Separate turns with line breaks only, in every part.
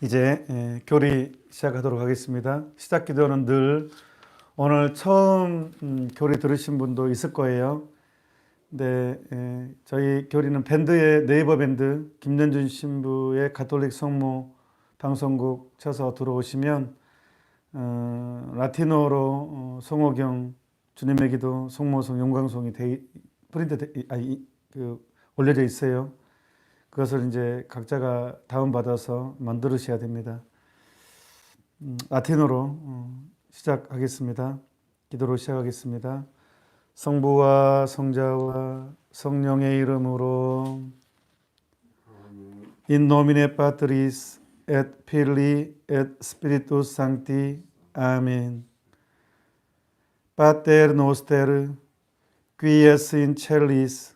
이제 교리 시작하도록 하겠습니다. 시작 기도는 늘 오늘 처음 교리 들으신 분도 있을 거예요. 근데 저희 교리는 밴드의 네이버 밴드 김연준 신부의 가톨릭 성모 방송국 쳐서 들어오시면 라틴어로 성호경, 주님의 기도, 성모성, 용광송이 올려져 있어요. 그것을 이제 각자가 다운받아서 만들으셔야 됩니다. 라틴어로 시작하겠습니다. 기도로 시작하겠습니다. 성부와 성자와 성령의 이름으로 In nomine Patris et Filii et Spiritus Sancti. 아멘. Pater noster, qui es in celis,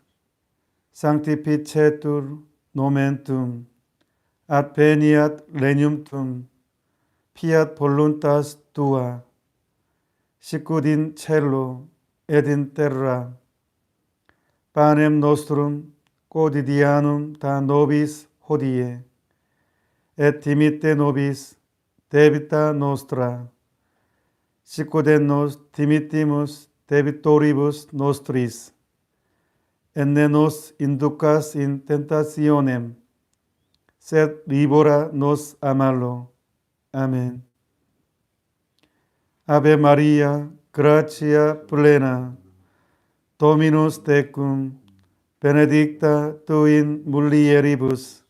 sanctificetur nomen tuum, adveniat regnum tuum, fiat voluntas tua, sicut in cielo et in terra. Panem nostrum quotidianum da nobis hodie, et dimitte nobis debita nostra, sicut et nos dimittimus debitoribus nostris, et ne nos inducas in tentationem, sed libera nos a malo. Amén. Ave María, gratia plena, Dominus tecum, benedicta tu in mulieribus,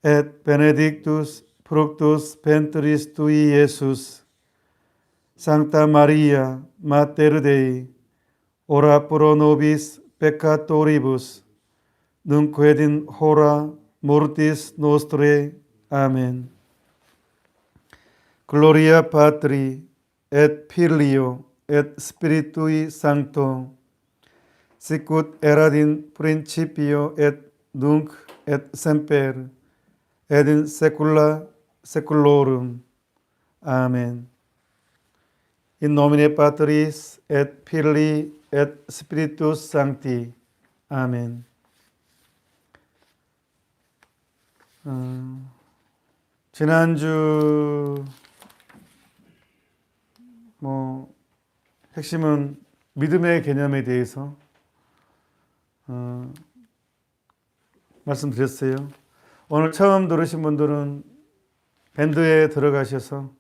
et benedictus fructus ventris tui, Iesus. Sancta Maria, Mater Dei, ora pro nobis peccatoribus, nunc et in hora mortis nostrae. Amen. Gloria Patri et Filio et Spiritui Sancto, sicut erat in principio et nunc et semper et in saecula saeculorum. Amen. In nomine Patris et Filii et Spiritus Sancti. 아멘. 지난주 핵심은 믿음의 개념에 대해서 말씀드렸어요. 오늘 처음 들으신 분들은 밴드에 들어가셔서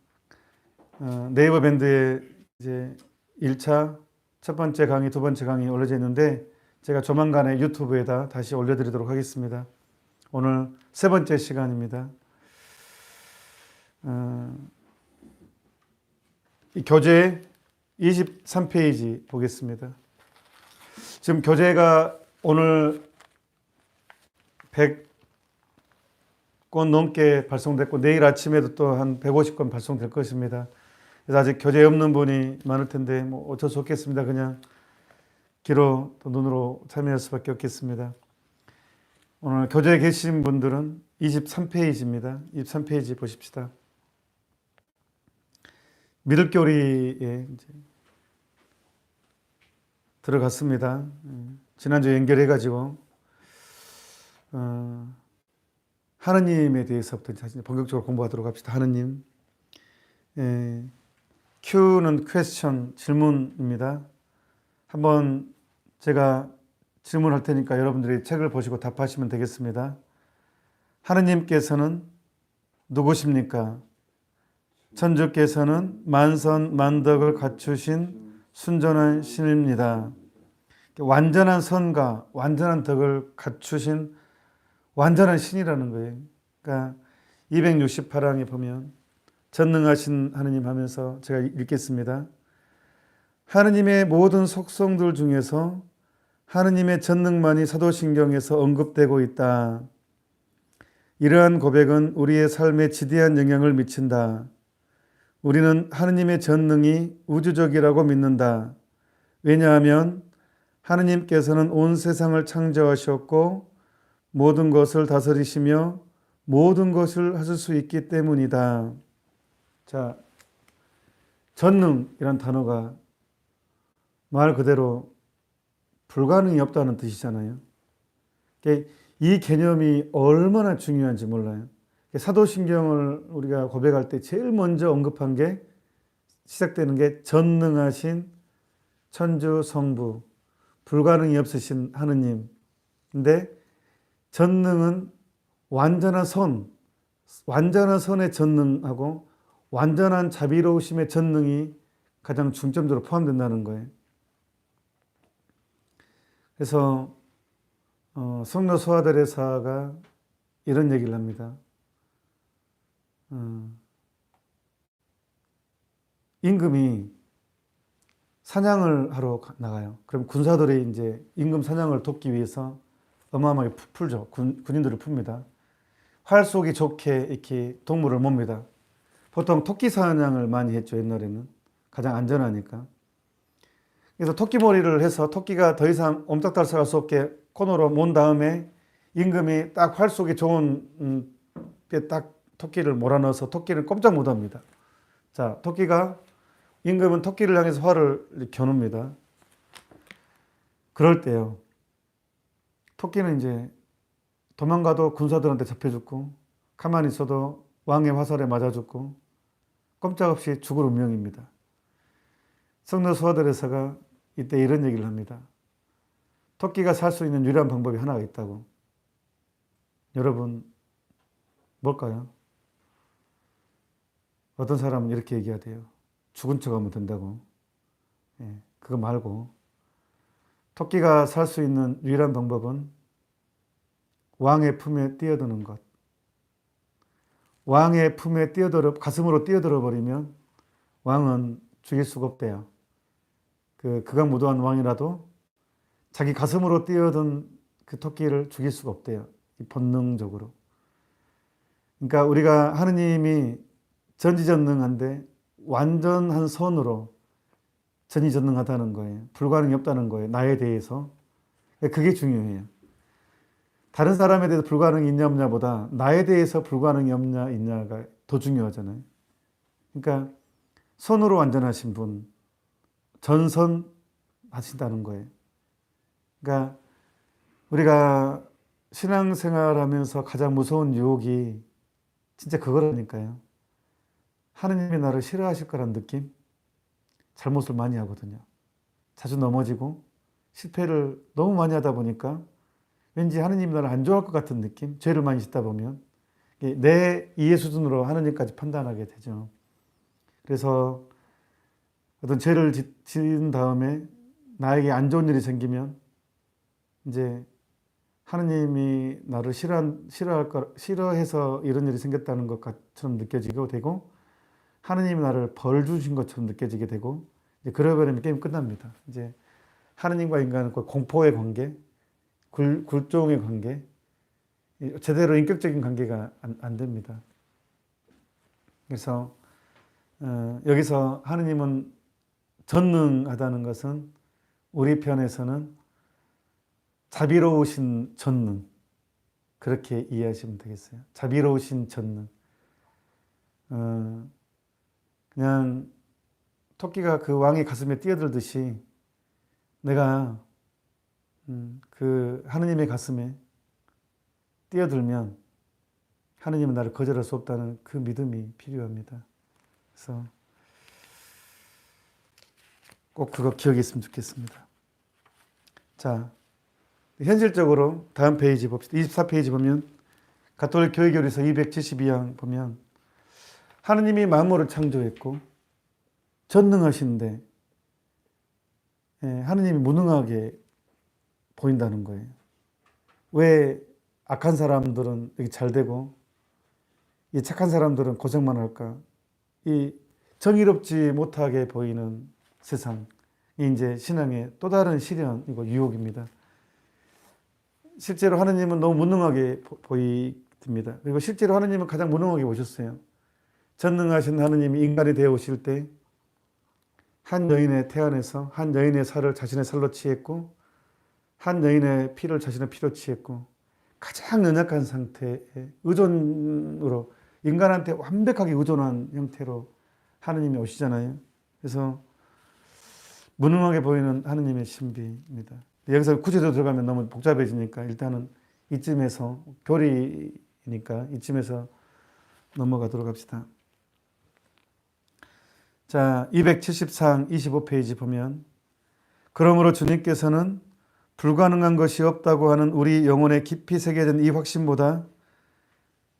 네이버 밴드에 이제 1차 첫 번째 강의, 두 번째 강의 올려져 있는데 제가 조만간에 유튜브에다 다시 올려드리도록 하겠습니다. 오늘 세 번째 시간입니다. 이 교재 23페이지 보겠습니다. 지금 교재가 오늘 100권 넘게 발송됐고 내일 아침에도 또 한 150권 발송될 것입니다. 그래서 아직 교재 없는 분이 많을 텐데 어쩔 수 없겠습니다. 그냥 귀로 또 눈으로 참여할 수밖에 없겠습니다. 오늘 교재에 계신 분들은 23페이지입니다. 23페이지 보십시다. 믿을교리에 이제 들어갔습니다. 지난주 연결해가지고 하느님에 대해서부터 본격적으로 공부하도록 합시다. 하느님. Q는 question, 질문입니다. 한번 제가 질문할 테니까 여러분들이 책을 보시고 답하시면 되겠습니다. 하느님께서는 누구십니까? 천주께서는 만선 만덕을 갖추신 순전한 신입니다. 완전한 선과 완전한 덕을 갖추신 완전한 신이라는 거예요. 그러니까 268항에 보면 전능하신 하느님 하면서 제가 읽겠습니다. 하느님의 모든 속성들 중에서 하느님의 전능만이 사도신경에서 언급되고 있다. 이러한 고백은 우리의 삶에 지대한 영향을 미친다. 우리는 하느님의 전능이 우주적이라고 믿는다. 왜냐하면 하느님께서는 온 세상을 창조하셨고 모든 것을 다스리시며 모든 것을 하실 수 있기 때문이다. 자, 전능이란 단어가 말 그대로 불가능이 없다는 뜻이잖아요. 이 개념이 얼마나 중요한지 몰라요. 사도신경을 우리가 고백할 때 제일 먼저 언급한 게 시작되는 게 전능하신 천주 성부, 불가능이 없으신 하느님인데 전능은 완전한 선의 전능하고 완전한 자비로우심의 전능이 가장 중점적으로 포함된다는 거예요. 그래서 성로 소아드레사가 이런 얘기를 합니다. 임금이 사냥을 하러 나가요. 그럼 군사들이 이제 임금 사냥을 돕기 위해서 어마어마하게 풀죠. 군인들을 풉니다. 활 쏘기 좋게 이렇게 동물을 몹니다. 보통 토끼 사냥을 많이 했죠. 옛날에는. 가장 안전하니까. 그래서 토끼몰이를 해서 토끼가 더 이상 옴짝달싹할 수 없게 코너로 몬 다음에 임금이 딱 활 쏘기 좋은 때 딱 토끼를 몰아넣어서 토끼를 꼼짝 못합니다. 자, 임금은 토끼를 향해서 활을 겨눕니다. 그럴 때요. 토끼는 이제 도망가도 군사들한테 잡혀 죽고 가만히 있어도 왕의 화살에 맞아 죽고 꼼짝없이 죽을 운명입니다. 성로 소아드레사가 이때 이런 얘기를 합니다. 토끼가 살 수 있는 유일한 방법이 하나가 있다고. 여러분, 뭘까요? 어떤 사람은 이렇게 얘기하대요. 죽은 척 하면 된다고. 그거 말고 토끼가 살 수 있는 유일한 방법은 왕의 품에 뛰어드는 것. 왕의 품에 가슴으로 뛰어들어 버리면 왕은 죽일 수가 없대요. 극악무도한 왕이라도 자기 가슴으로 뛰어든 그 토끼를 죽일 수가 없대요. 본능적으로. 그러니까 우리가 하느님이 전지전능한데 완전한 선으로 전지전능하다는 거예요. 불가능이 없다는 거예요. 나에 대해서. 그게 중요해요. 다른 사람에 대해서 불가능이 있냐 없냐보다 나에 대해서 불가능이 없냐 있냐가 더 중요하잖아요. 그러니까 선으로 완전하신 분, 전선 하신다는 거예요. 그러니까 우리가 신앙생활하면서 가장 무서운 유혹이 진짜 그거라니까요. 하느님이 나를 싫어하실 거란 느낌? 잘못을 많이 하거든요. 자주 넘어지고 실패를 너무 많이 하다 보니까 왠지 하느님이 나를 안 좋아할 것 같은 느낌? 죄를 많이 짓다 보면 내 이해 수준으로 하느님까지 판단하게 되죠. 그래서 어떤 죄를 지은 다음에 나에게 안 좋은 일이 생기면 이제 하느님이 나를 싫어해서 이런 일이 생겼다는 것처럼 느껴지게 되고 하느님이 나를 벌 주신 것처럼 느껴지게 되고 이제 그러버리면 게임 끝납니다. 이제 하느님과 인간은 공포의 관계, 굴종의 관계, 제대로 인격적인 관계가 안 됩니다. 그래서 여기서 하느님은 전능하다는 것은 우리 편에서는 자비로우신 전능, 그렇게 이해하시면 되겠어요. 자비로우신 전능. 그냥 토끼가 그 왕의 가슴에 뛰어들듯이 내가 그 하느님의 가슴에 뛰어들면 하느님은 나를 거절할 수 없다는 그 믿음이 필요합니다. 그래서 꼭 그거 기억했으면 좋겠습니다. 자, 현실적으로 다음 페이지 봅시다. 24페이지 보면 가톨릭 교회교리서 272양 보면 하느님이 만물을 창조했고 전능하신데 하느님이 무능하게 보인다는 거예요. 왜 악한 사람들은 이렇게 잘 되고 이 착한 사람들은 고생만 할까? 이 정의롭지 못하게 보이는 세상이 이제 신앙의 또 다른 시련이고 유혹입니다. 실제로 하느님은 너무 무능하게 보입니다. 그리고 실제로 하느님은 가장 무능하게 보셨어요. 전능하신 하느님이 인간이 되어 오실 때 한 여인의 태안에서 한 여인의 살을 자신의 살로 취했고 한 여인의 피를 자신의 피로 취했고 가장 연약한 상태의 의존으로 인간한테 완벽하게 의존한 형태로 하느님이 오시잖아요. 그래서 무능하게 보이는 하느님의 신비입니다. 여기서 구체적으로 들어가면 너무 복잡해지니까 일단은 이쯤에서 교리니까 이쯤에서 넘어가도록 합시다. 자, 274장 25페이지 보면 그러므로 주님께서는 불가능한 것이 없다고 하는 우리 영혼에 깊이 새겨진 이 확신보다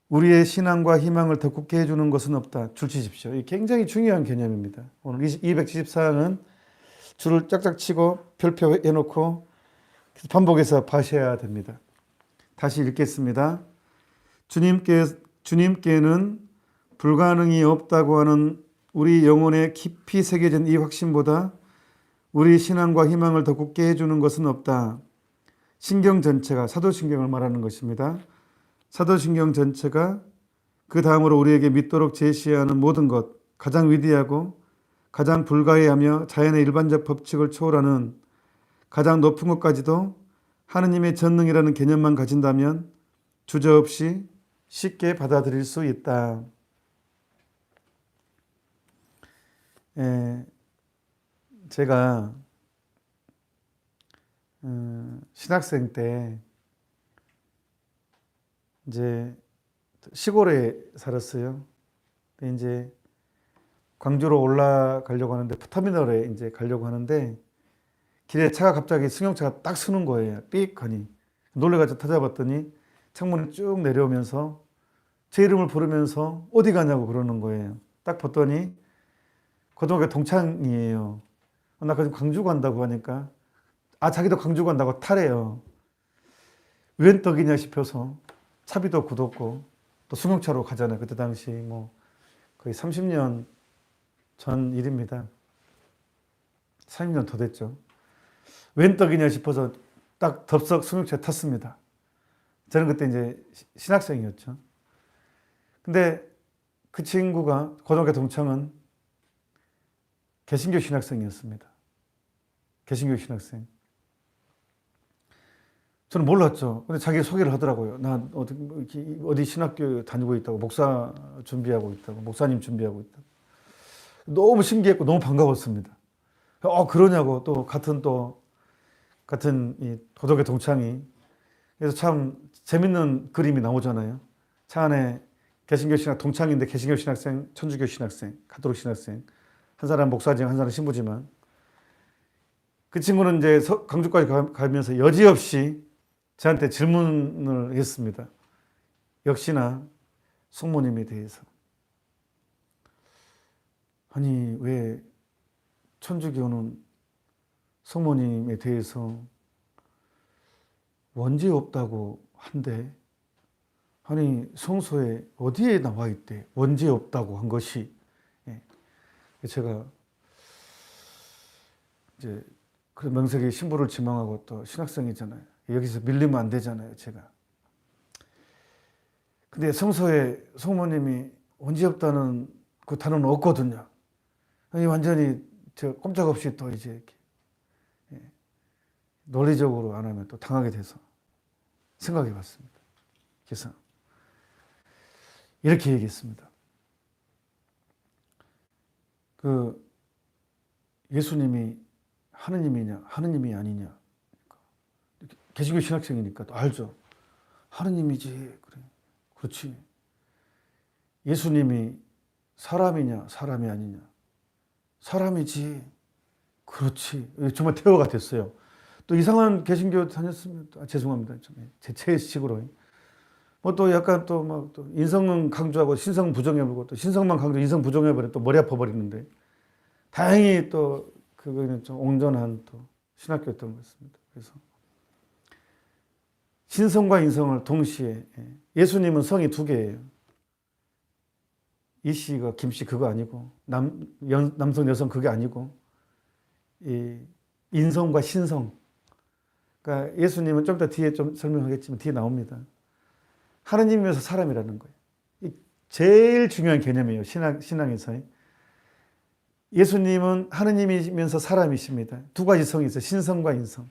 우리의 신앙과 희망을 더 굳게 해주는 것은 없다. 줄 치십시오. 이 굉장히 중요한 개념입니다. 오늘 274장은 줄을 짝짝 치고 별표 해놓고 반복해서 봐셔야 됩니다. 다시 읽겠습니다. 주님께는 불가능이 없다고 하는 우리 영혼에 깊이 새겨진 이 확신보다 우리 신앙과 희망을 더 굳게 해주는 것은 없다. 신경 전체가 사도신경을 말하는 것입니다. 사도신경 전체가 그 다음으로 우리에게 믿도록 제시하는 모든 것, 가장 위대하고 가장 불가해하며 자연의 일반적 법칙을 초월하는 가장 높은 것까지도 하느님의 전능이라는 개념만 가진다면 주저없이 쉽게 받아들일 수 있다. 제가 신학생 때 이제 시골에 살았어요. 근데 이제 광주로 올라가려고 하는데 터미널에 이제 가려고 하는데 길에 차가 갑자기 승용차가 딱 서는 거예요. 삑 하니 놀래가지고 찾아봤더니 창문이 쭉 내려오면서 제 이름을 부르면서 어디 가냐고 그러는 거예요. 딱 봤더니 고등학교 동창이에요. 나 그럼 광주 간다고 하니까 자기도 광주 간다고 타래요. 웬 떡이냐 싶어서 차비도 굳었고 또 승용차로 가잖아요. 그때 당시 뭐 거의 30년 전 일입니다. 30년 더 됐죠. 웬 떡이냐 싶어서 딱 덥석 승용차에 탔습니다. 저는 그때 이제 신학생이었죠. 근데 그 친구가 고등학교 동창은 개신교 신학생이었습니다. 개신교 신학생. 저는 몰랐죠. 근데 자기 소개를 하더라고요. 나 어디 신학교 다니고 있다고, 목사 준비하고 있다고, 목사님 준비하고 있다고. 너무 신기했고 너무 반가웠습니다. 그러냐고 같은 이 고등학교 동창이. 그래서 참 재밌는 그림이 나오잖아요. 차 안에 개신교 신학 동창인데 개신교 신학생, 천주교 신학생, 가톨릭 신학생. 한 사람 목사지만 한 사람 신부지만 그 친구는 이제 광주까지 가면서 여지없이 저한테 질문을 했습니다. 역시나 성모님에 대해서. 아니 왜 천주교는 성모님에 대해서 원죄 없다고 한데 아니 성서에 어디에 나와 있대? 원죄 없다고 한 것이. 제가 이제 그 명색이 신부를 지망하고 또 신학생이잖아요. 여기서 밀리면 안 되잖아요, 제가. 근데 성서에 성모님이 원죄 없다는 그 단어는 없거든요. 아니 완전히 저 꼼짝없이 또 이제 이렇게 논리적으로 안 하면 또 당하게 돼서 생각해 봤습니다. 그래서 이렇게 얘기했습니다. 예수님이 하느님이냐, 하느님이 아니냐. 개신교 신학생이니까 또 알죠. 하느님이지. 그래. 그렇지. 예수님이 사람이냐, 사람이 아니냐. 사람이지. 그렇지. 정말 태호가 됐어요. 또 이상한 개신교 다녔으면, 죄송합니다. 제 식으로. 또 약간 또 인성은 강조하고 신성 부정해버리고 또 신성만 강조, 인성 부정해버리면 또 머리 아파버리는데 다행히 또 그거는 좀 온전한 또 신학교였던 것 같습니다. 그래서 신성과 인성을 동시에 예수님은 성이 두 개예요. 이 씨가 김 씨 그거 아니고 남성 여성 그게 아니고 이 인성과 신성. 그러니까 예수님은 좀 더 뒤에 좀 설명하겠지만 뒤에 나옵니다. 하느님이면서 사람이라는 거예요. 제일 중요한 개념이에요. 신앙에서. 예수님은 하느님이면서 사람이십니다. 두 가지 성이 있어요. 신성과 인성.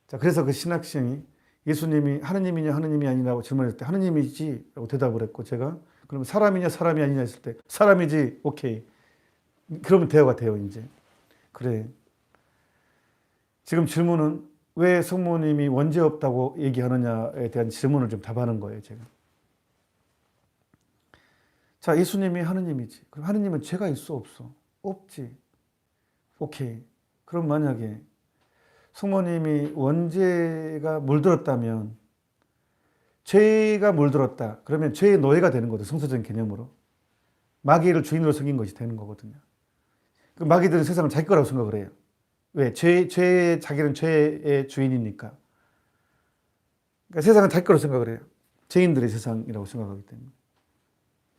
자, 그래서 그 신학생이 예수님이 하느님이냐 하느님이 아니냐고 질문했을 때 하느님이지 라고 대답을 했고 제가 그러면 사람이냐 사람이 아니냐 했을 때 사람이지 오케이. 그러면 대화가 돼요 이제. 그래. 지금 질문은 왜 성모님이 원죄 없다고 얘기하느냐에 대한 질문을 좀 답하는 거예요, 제가. 자, 예수님이 하느님이지. 그럼 하느님은 죄가 있어, 없어? 없지. 오케이. 그럼 만약에 성모님이 원죄가 물들었다면, 죄가 물들었다. 그러면 죄의 노예가 되는 거죠. 성서적인 개념으로. 마귀를 주인으로 섬긴 것이 되는 거거든요. 그 마귀들은 세상을 자기 거라고 생각을 해요. 왜? 자기는 죄의 주인이니까. 그러니까 세상은 자기 거라고 생각을 해요. 죄인들의 세상이라고 생각하기 때문에.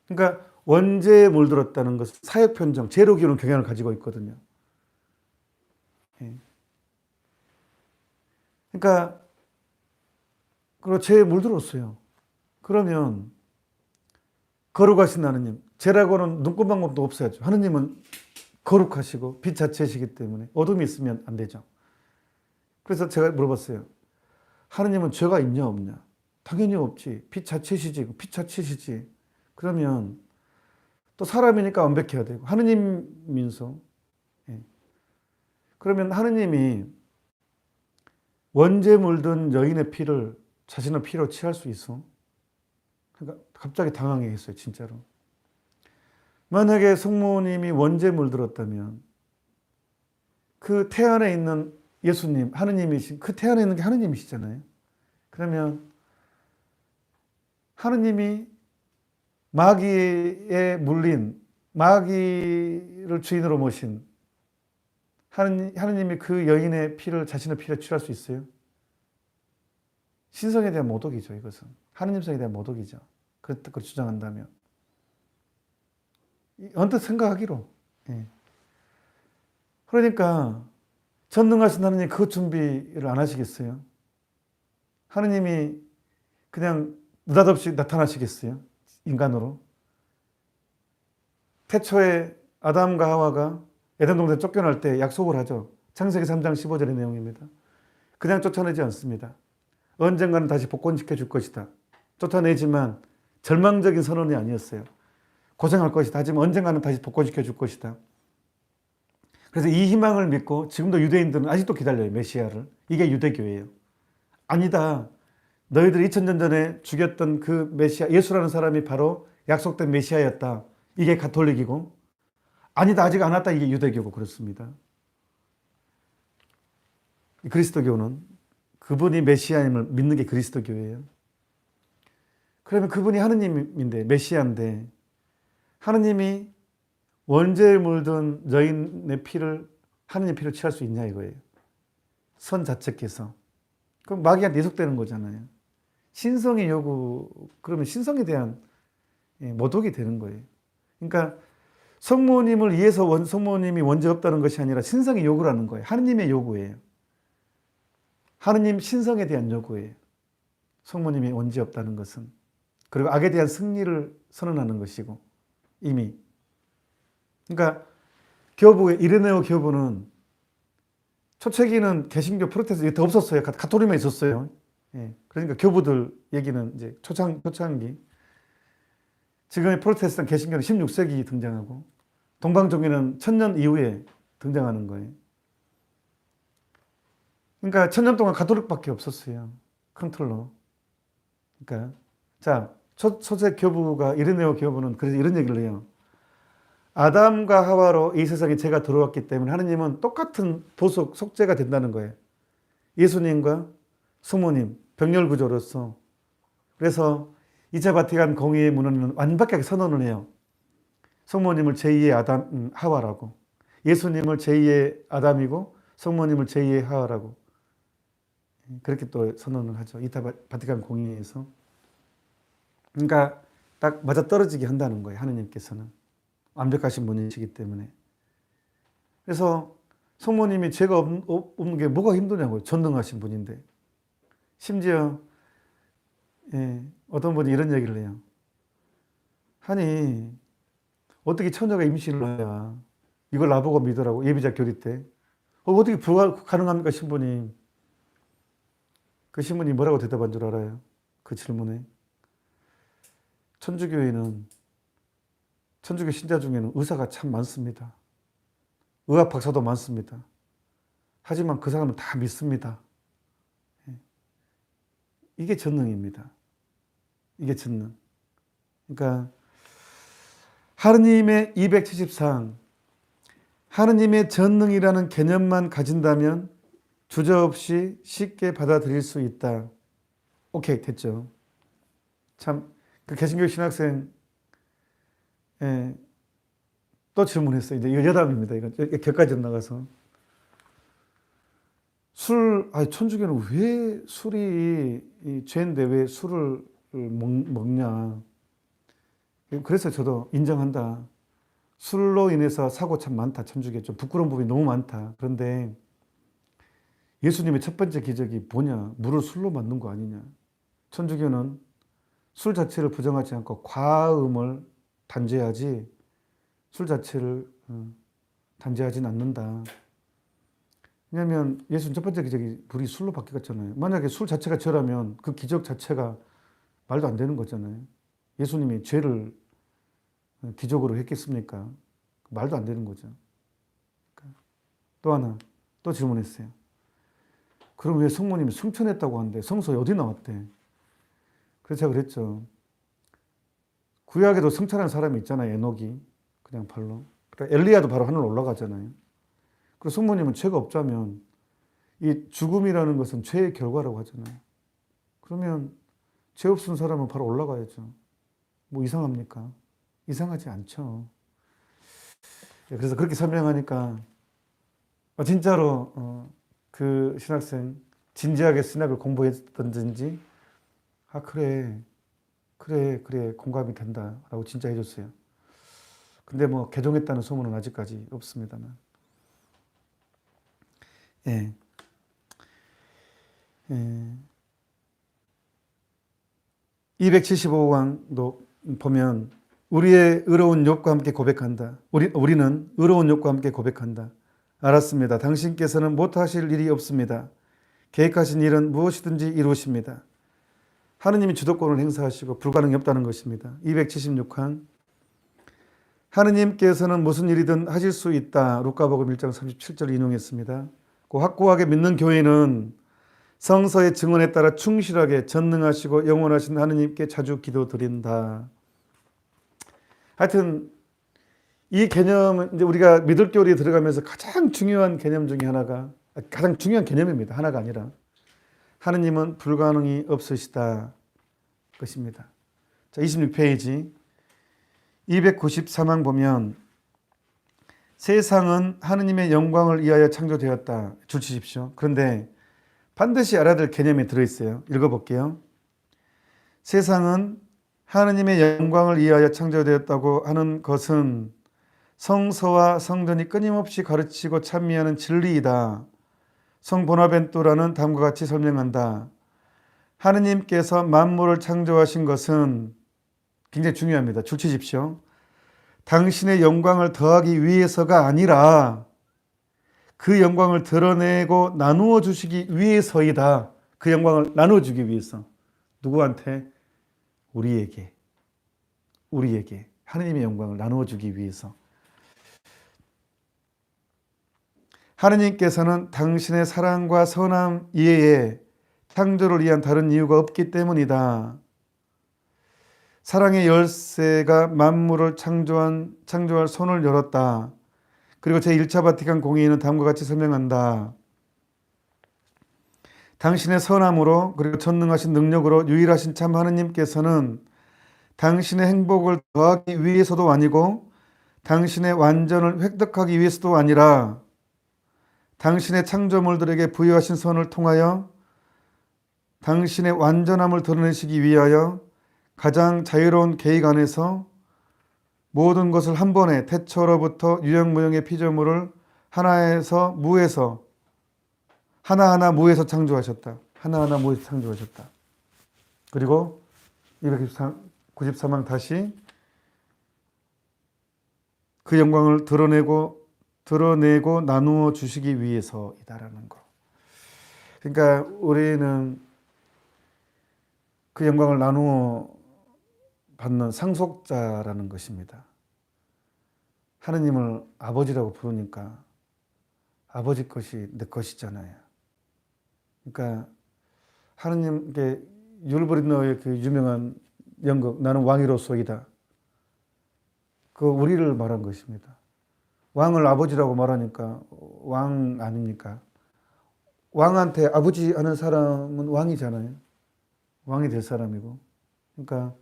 그러니까 원죄에 물들었다는 것은 사역 편정, 죄로 기우는 경향을 가지고 있거든요. 예. 그러니까 그리고 죄에 물들었어요. 그러면 거룩하신 하느님, 죄라고는 눈꽃 방법도 없어야죠. 하느님은 거룩하시고 빛 자체이시기 때문에 어둠이 있으면 안 되죠. 그래서 제가 물어봤어요. 하느님은 죄가 있냐 없냐? 당연히 없지. 빛 자체시지. 빛 자체시지. 그러면 또 사람이니까 완벽해야 되고 하느님이면서 그러면 하느님이 원죄 물든 여인의 피를 자신의 피로 취할 수 있어? 그러니까 갑자기 당황했어요, 진짜로. 만약에 성모님이 원죄 물들었다면 그 태안에 있는 예수님, 하느님이신 그 태안에 있는 게 하느님이시잖아요. 그러면 하느님이 마귀에 물린 마귀를 주인으로 모신 하느님이 그 여인의 피를 자신의 피로 취할 수 있어요? 신성에 대한 모독이죠, 이것은. 하느님성에 대한 모독이죠. 그렇게 주장한다면. 언뜻 생각하기로. 예. 그러니까 전능하신 하느님 그것 준비를 안 하시겠어요? 하느님이 그냥 느닷없이 나타나시겠어요? 인간으로. 태초에 아담과 하와가 에덴 동산에 쫓겨날 때 약속을 하죠. 창세기 3장 15절의 내용입니다. 그냥 쫓아내지 않습니다. 언젠가는 다시 복권시켜 줄 것이다. 쫓아내지만 절망적인 선언이 아니었어요. 고생할 것이다. 하지만 언젠가는 다시 복권시켜 줄 것이다. 그래서 이 희망을 믿고 지금도 유대인들은 아직도 기다려요. 메시아를. 이게 유대교예요. 아니다. 너희들 2000년 전에 죽였던 그 메시아, 예수라는 사람이 바로 약속된 메시아였다. 이게 가톨릭이고, 아니다. 아직 안 왔다. 이게 유대교고 그렇습니다. 그리스도교는 그분이 메시아임을 믿는 게 그리스도교예요. 그러면 그분이 하느님인데, 메시아인데, 하느님이 원죄에 물든 여인의 피를 하느님 피를 취할 수 있냐 이거예요. 선 자체께서. 그럼 마귀한테 예속되는 거잖아요. 신성의 요구, 그러면 신성에 대한 모독이 되는 거예요. 그러니까 성모님을 위해서 성모님이 원죄 없다는 것이 아니라 신성의 요구라는 거예요. 하느님의 요구예요. 하느님 신성에 대한 요구예요. 성모님이 원죄 없다는 것은. 그리고 악에 대한 승리를 선언하는 것이고 이미. 그러니까 교부의 이레네오 교부는 초창기는 개신교 프로테스탄트 더 없었어요. 가톨릭만 있었어요. 예. 그러니까 교부들 얘기는 이제 초창기. 지금의 프로테스탄트 개신교는 16세기 등장하고 동방종교는 1000년 이후에 등장하는 거예요. 그러니까 1000년 동안 가톨릭밖에 없었어요. 큰 틀로. 그러니까 자, 초대 교부가 이레네오 교부는 그래서 이런 얘기를 해요. 아담과 하와로 이 세상에 죄가 들어왔기 때문에 하느님은 똑같은 보석, 속죄가 된다는 거예요. 예수님과 성모님, 병렬 구조로서. 그래서 2차 바티칸 공의의 문헌은 완벽하게 선언을 해요. 성모님을 제2의 아담, 하와라고. 예수님을 제2의 아담이고 성모님을 제2의 하와라고. 그렇게 또 선언을 하죠. 2차 바티칸 공의에서. 그러니까 딱 맞아떨어지게 한다는 거예요. 하느님께서는. 완벽하신 분이시기 때문에. 그래서 성모님이 죄가 없는 게 뭐가 힘드냐고요. 전능하신 분인데. 심지어 어떤 분이 이런 얘기를 해요. 아니 어떻게 처녀가 임신을 해야 이걸 나보고 믿으라고 예비자 교리 때. 어떻게 불가능합니까 신부님. 그 신부님 뭐라고 대답한 줄 알아요? 그 질문에. 천주교 신자 중에는 의사가 참 많습니다. 의학 박사도 많습니다. 하지만 그 사람은 다 믿습니다. 이게 전능입니다. 이게 전능. 그러니까 하느님의 274항, 하느님의 전능이라는 개념만 가진다면 주저없이 쉽게 받아들일 수 있다. 오케이, 됐죠. 참, 그 개신교 신학생, 예, 또 질문했어요. 이제 이거 여담입니다. 이거 격까지 나가서. 천주교는 왜 술이 죄인데 왜 술을 먹냐. 그래서 저도 인정한다. 술로 인해서 사고 참 많다. 천주교 좀 부끄러운 부분이 너무 많다. 그런데 예수님의 첫 번째 기적이 뭐냐? 물을 술로 만든 거 아니냐? 천주교는 술 자체를 부정하지 않고 과음을 단죄하지 술 자체를 단죄하지는 않는다. 왜냐하면 예수님 첫 번째 기적이 물이 술로 바뀌었잖아요. 만약에 술 자체가 죄라면 그 기적 자체가 말도 안 되는 거잖아요. 예수님이 죄를 기적으로 했겠습니까? 말도 안 되는 거죠. 또 하나, 또 질문했어요. 그럼 왜 성모님이 승천했다고 하는데 성서에 어디 나왔대? 그래서 제가 그랬죠. 구약에도 승천한 사람이 있잖아요. 에녹이. 그냥 발로. 그러니까 엘리야도 바로 하늘 올라가잖아요. 그리고 성모님은 죄가 없자면 이 죽음이라는 것은 죄의 결과라고 하잖아요. 그러면 죄 없은 사람은 바로 올라가야죠. 뭐 이상합니까? 이상하지 않죠. 그래서 그렇게 설명하니까 진짜로 그 신학생 진지하게 신학을 공부했던지 그래 공감이 된다라고 진짜 해줬어요. 근데 뭐 개종했다는 소문은 아직까지 없습니다만. 예. 275강도 보면 우리의 의로운 욥과 함께 고백한다. 우리는 의로운 욥과 함께 고백한다. 알았습니다. 당신께서는 못하실 일이 없습니다. 계획하신 일은 무엇이든지 이루십니다. 하느님이 주도권을 행사하시고 불가능이 없다는 것입니다. 276항 하느님께서는 무슨 일이든 하실 수 있다. 루카복음 1장 37절 인용했습니다. 그 확고하게 믿는 교회는 성서의 증언에 따라 충실하게 전능하시고 영원하신 하느님께 자주 기도드린다. 하여튼 이 개념은 이제 우리가 믿을 교리에 들어가면서 가장 중요한 개념 중에 하나가 가장 중요한 개념입니다. 하나가 아니라 하느님은 불가능이 없으시다 것입니다. 자, 26페이지 293항 보면 세상은 하느님의 영광을 위하여 창조되었다. 줄 치십시오. 그런데 반드시 알아야 될 개념이 들어있어요. 읽어볼게요. 세상은 하느님의 영광을 위하여 창조되었다고 하는 것은 성서와 성전이 끊임없이 가르치고 찬미하는 진리이다. 성 보나벤토라는 다음과 같이 설명한다. 하느님께서 만물을 창조하신 것은 굉장히 중요합니다. 줄 치십시오. 당신의 영광을 더하기 위해서가 아니라 그 영광을 드러내고 나누어 주시기 위해서이다. 그 영광을 나눠주기 위해서. 누구한테? 우리에게 하느님의 영광을 나누어 주기 위해서. 하느님께서는 당신의 사랑과 선함 이외에 창조를 위한 다른 이유가 없기 때문이다. 사랑의 열쇠가 만물을 창조할 손을 열었다. 그리고 제1차 바티칸 공의회는 다음과 같이 설명한다. 당신의 선함으로 그리고 전능하신 능력으로 유일하신 참 하느님께서는 당신의 행복을 더하기 위해서도 아니고 당신의 완전을 획득하기 위해서도 아니라 당신의 창조물들에게 부여하신 선을 통하여 당신의 완전함을 드러내시기 위하여 가장 자유로운 계획 안에서 모든 것을 한 번에 태초로부터 유형무형의 피조물을 하나하나 무에서 창조하셨다. 하나하나 무에서 창조하셨다. 그리고 293항 다시 그 영광을 드러내고 나누어 주시기 위해서이다라는 거. 그러니까 우리는 그 영광을 나누어 받는 상속자라는 것입니다. 하느님을 아버지라고 부르니까 아버지 것이 내 것이잖아요. 그러니까 하느님께 율브린너의 그 유명한 연극 나는 왕이로소이다. 그 우리를 말한 것입니다. 왕을 아버지라고 말하니까 왕 아닙니까? 왕한테 아버지 하는 사람은 왕이잖아요. 왕이 될 사람이고. 그러니까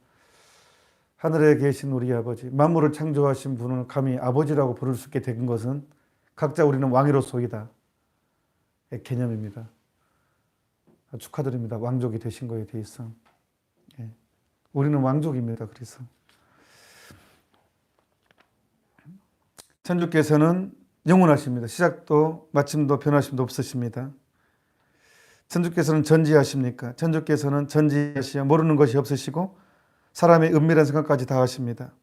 하늘에 계신 우리 아버지, 만물을 창조하신 분을 감히 아버지라고 부를 수 있게 된 것은 각자 우리는 왕이로소이다. 개념입니다. 축하드립니다. 왕족이 되신 거에 대해서. 예. 우리는 왕족입니다. 그래서. 천주께서는 영원하십니다. 시작도 마침도 변하심도 없으십니다. 천주께서는 전지하십니까? 천주께서는 전지하시어 모르는 것이 없으시고 사람의 은밀한 생각까지 다 하십니다.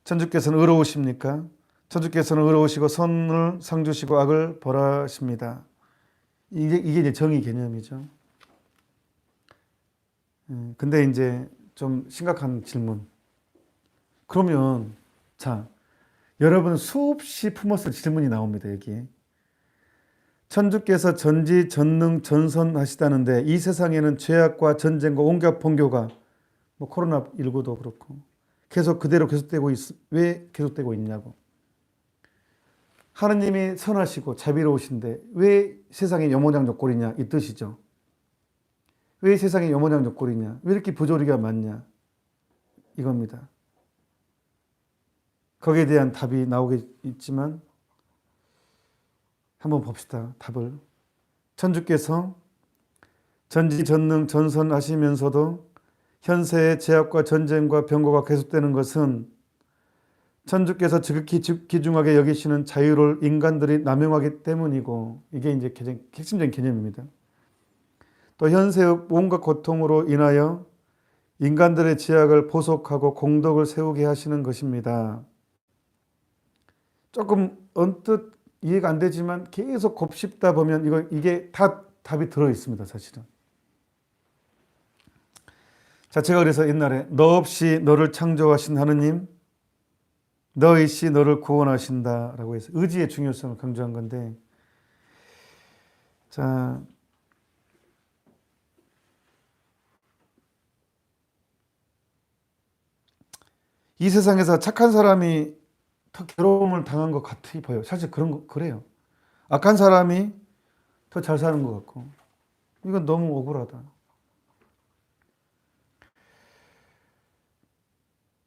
천주께서는 의로우십니까? 천주께서는 의로우시고 선을 상주시고 악을 벌하십니다. 이게 이제 정의 개념이죠. 근데 이제 좀 심각한 질문. 그러면 자, 여러분 수없이 품었을 질문이 나옵니다. 여기. 천주께서 전지 전능 전선하시다는데 이 세상에는 죄악과 전쟁과 온갖 번교가 뭐 코로나19도 그렇고 계속 그대로 계속되고 왜 계속되고 있냐고. 하느님이 선하시고 자비로우신데 왜 세상에 여모장족 꼴이냐 이 뜻이죠. 왜 세상에 여모장족 꼴이냐, 왜 이렇게 부조리가 많냐 이겁니다. 거기에 대한 답이 나오겠지만 한번 봅시다. 답을. 천주께서 전지전능 전선하시면서도 현세의 제약과 전쟁과 병고가 계속되는 것은 천주께서 지극히 귀중하게 여기시는 자유를 인간들이 남용하기 때문이고, 이게 이제 핵심적인 개념입니다. 또 현세의 온갖 고통으로 인하여 인간들의 제약을 보속하고 공덕을 세우게 하시는 것입니다. 조금 언뜻 이해가 안 되지만 계속 곱씹다 보면 이게 다 답이 들어 있습니다, 사실은. 자, 제가 그래서 옛날에 너 없이 너를 창조하신 하느님, 너이시 너를 구원하신다라고 해서 의지의 중요성을 강조한 건데, 자, 이 세상에서 착한 사람이 더 괴로움을 당한 것 같아 보여요. 사실 그래요. 악한 사람이 더 잘 사는 것 같고, 이건 너무 억울하다.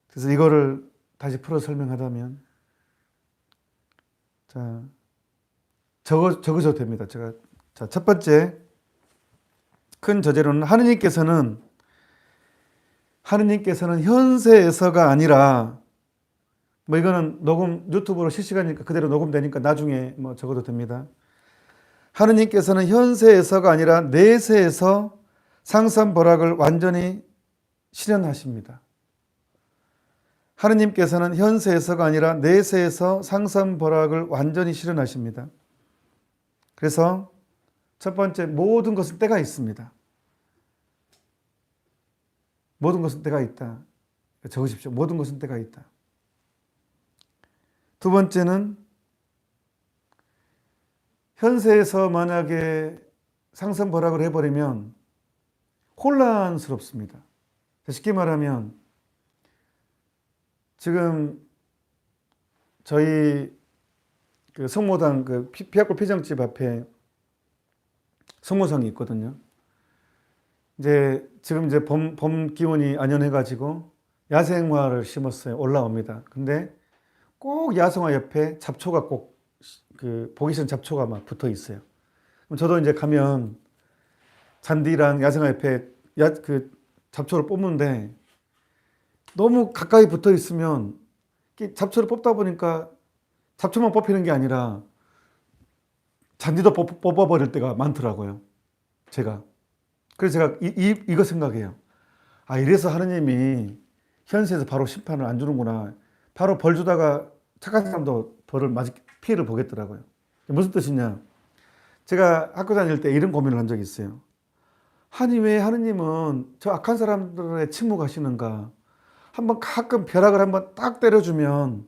그래서 이거를 다시 풀어 설명하자면, 자, 적으셔도 됩니다. 자, 첫 번째 큰 저제로는 하느님께서는 현세에서가 아니라, 뭐 이거는 유튜브로 실시간이니까 그대로 녹음되니까 나중에 뭐 적어도 됩니다. 하느님께서는 현세에서가 아니라 내세에서 상삼벌악을 완전히 실현하십니다. 하느님께서는 현세에서가 아니라 내세에서 상삼벌악을 완전히 실현하십니다. 그래서 첫 번째, 모든 것은 때가 있습니다. 모든 것은 때가 있다. 적으십시오. 모든 것은 때가 있다. 두 번째는 현세에서 만약에 상선벌악을 해버리면 혼란스럽습니다. 쉽게 말하면 지금 저희 그 성모당 그 피아골 피장집 앞에 성모상이 있거든요. 지금 봄 기온이 안연해가지고 야생화를 심었어요. 올라옵니다. 근데 꼭 야생화 옆에 잡초가 보기 싫은 잡초가 막 붙어 있어요. 그럼 저도 이제 가면 잔디랑 야생화 옆에 잡초를 뽑는데 너무 가까이 붙어 있으면 잡초를 뽑다 보니까 잡초만 뽑히는 게 아니라 잔디도 뽑아버릴 때가 많더라고요. 제가. 그래서 제가 이거 생각해요. 아, 이래서 하느님이 현세에서 바로 심판을 안 주는구나. 바로 벌 주다가 착한 사람도 피해를 보겠더라고요. 무슨 뜻이냐? 제가 학교 다닐 때 이런 고민을 한 적이 있어요. 아니, 왜 하느님은 저 악한 사람들에 침묵하시는가? 한번 가끔 벼락을 한번 딱 때려주면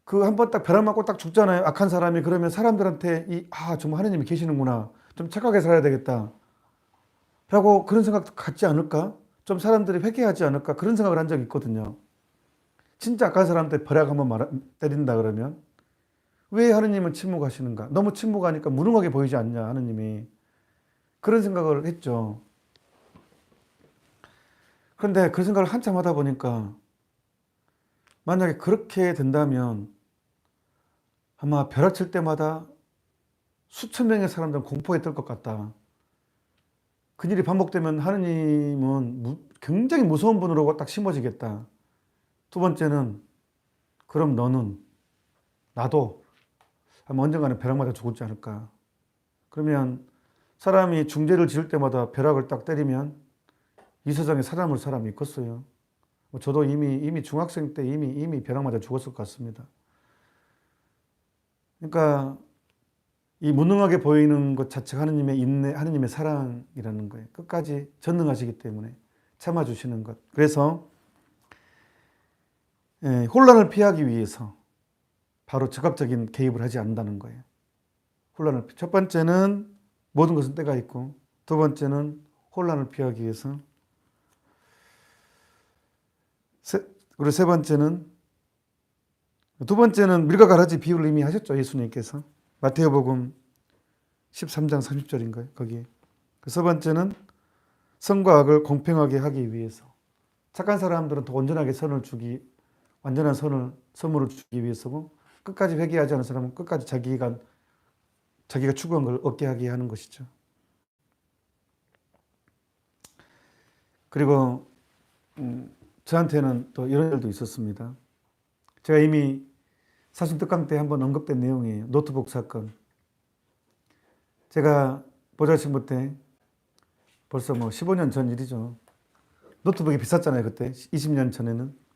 한번 딱 벼락 맞고 딱 죽잖아요. 악한 사람이. 그러면 사람들한테 정말 하느님이 계시는구나. 좀 착하게 살아야 되겠다. 라고 그런 생각 갖지 않을까? 좀 사람들이 회개하지 않을까? 그런 생각을 한 적이 있거든요. 진짜 악한 사람한테 벼락 한번 때린다 그러면 왜 하느님은 침묵하시는가? 너무 침묵하니까 무능하게 보이지 않냐, 하느님이. 그런 생각을 했죠. 그런데 그 생각을 한참 하다 보니까 만약에 그렇게 된다면 아마 벼락 칠 때마다 수천 명의 사람들은 공포에 뜰 것 같다. 그 일이 반복되면 하느님은 굉장히 무서운 분으로 딱 심어지겠다. 두 번째는 그럼 너는 나도 아마 언젠가는 벼락 맞아 죽지 않을까. 그러면 사람이 중죄를 지을 때마다 벼락을 딱 때리면 이 세상에 살아남을 사람이 있겠어요. 저도 이미 중학생 때 이미 벼락 맞아 죽었을 것 같습니다. 그러니까 이 무능하게 보이는 것 자체가 하느님의 인내, 하느님의 사랑이라는 거예요. 끝까지 전능하시기 때문에 참아주시는 것. 그래서 혼란을 피하기 위해서 바로 적극적인 개입을 하지 않는다는 거예요. 첫 번째는 모든 것은 때가 있고, 두 번째는 혼란을 피하기 위해서, 그리고 두 번째는 밀과 가라지 비유를 이미 하셨죠, 예수님께서. 마태복음 13장 30절인가요? 거기에. 세 번째는 선과 악을 공평하게 하기 위해서. 착한 사람들은 더 온전하게 완전한 선물을 주기 위해서고, 끝까지 회개하지 않은 사람은 끝까지 자기가 추구한 걸 얻게 하게 하는 것이죠. 그리고 저한테는 또 이런 일도 있었습니다. 제가 이미 사순특강 때 한번 언급된 내용이에요. 노트북 사건. 제가 보좌신부 때 벌써 15년 전 일이죠. 노트북이 비쌌잖아요, 그때. 20년 전에는.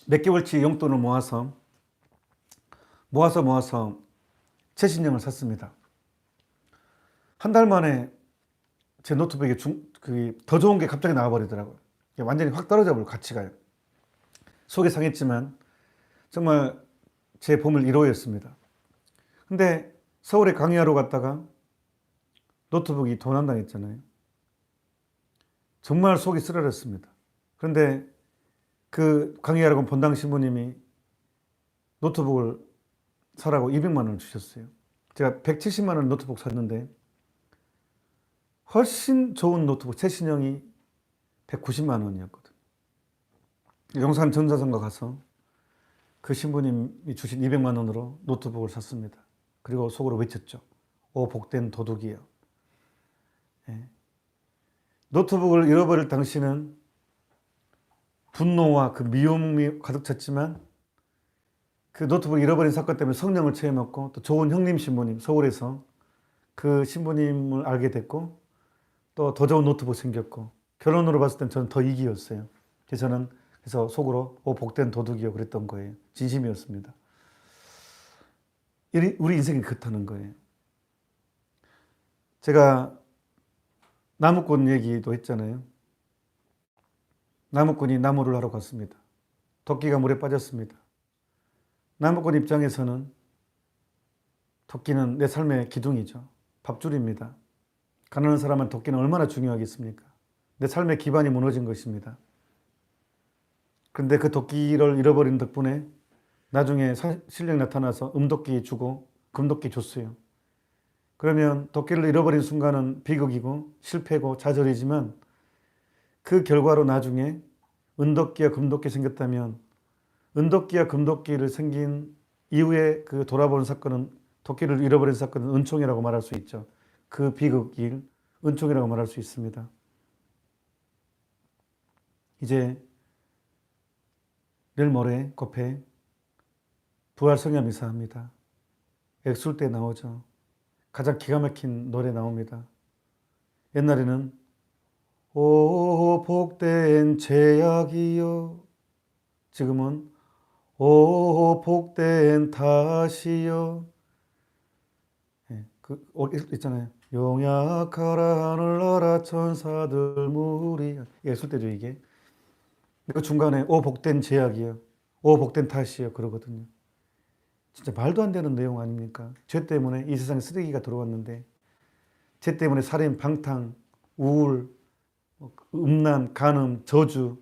몇 개월치 용돈을 모아서 최신형을 샀습니다. 한 달 만에 제 노트북에 더 좋은 게 갑자기 나와버리더라고요. 완전히 확 떨어져 버리고 가치가요. 속이 상했지만 정말 제 봄을 1호였습니다. 근데 서울에 강의하러 갔다가 노트북이 도난당했잖아요. 정말 속이 쓰라렸습니다. 그런데 그 강의하러 간 본당 신부님이 노트북을 사라고 200만 원을 주셨어요. 제가 170만 원 노트북 샀는데 훨씬 좋은 노트북 최신형이 190만 원이었거든요. 용산 전자상가 가서 그 신부님이 주신 200만 원으로 노트북을 샀습니다. 그리고 속으로 외쳤죠. 오 복된 도둑이여. 노트북을 잃어버릴 당시는 분노와 그 미움이 가득 찼지만 그 노트북을 잃어버린 사건 때문에 성령을 체험했고 또 좋은 형님 신부님 서울에서 그 신부님을 알게 됐고 또 더 좋은 노트북 생겼고 결론으로 봤을 땐 저는 더 이기였어요. 그래서 속으로 오 복된 도둑이요 그랬던 거예요. 진심이었습니다. 우리 인생이 그렇다는 거예요. 제가 나무꾼 얘기도 했잖아요. 나무꾼이 나무를 하러 갔습니다. 도끼가 물에 빠졌습니다. 나무꾼 입장에서는 도끼는 내 삶의 기둥이죠. 밥줄입니다. 가난한 사람은 도끼는 얼마나 중요하겠습니까? 내 삶의 기반이 무너진 것입니다. 그런데 그 도끼를 잃어버린 덕분에 나중에 실력이 나타나서 음도끼 주고 금도끼 줬어요. 그러면 도끼를 잃어버린 순간은 비극이고 실패고 좌절이지만 그 결과로 나중에 은도끼와 금도끼 생겼다면 은도끼와 금도끼를 생긴 이후에 그 돌아보는 사건은 도끼를 잃어버린 사건은 은총이라고 말할 수 있죠. 그 비극일 은총이라고 말할 수 있습니다. 이제 내일 모레 코페 부활성야 미사합니다. 엑술 때 나오죠. 가장 기가 막힌 노래 나옵니다. 옛날에는 오 복된 제약이여, 지금은 오 복된 다시여. 있잖아요. 용약하라 하늘나라 천사들 무리. 엑술 때죠 이게. 그 중간에 오 복된 제약이여, 오 복된 탓이여 그러거든요. 진짜 말도 안 되는 내용 아닙니까? 죄 때문에 이 세상에 쓰레기가 들어왔는데 죄 때문에 살인, 방탕, 우울, 음란, 간음, 저주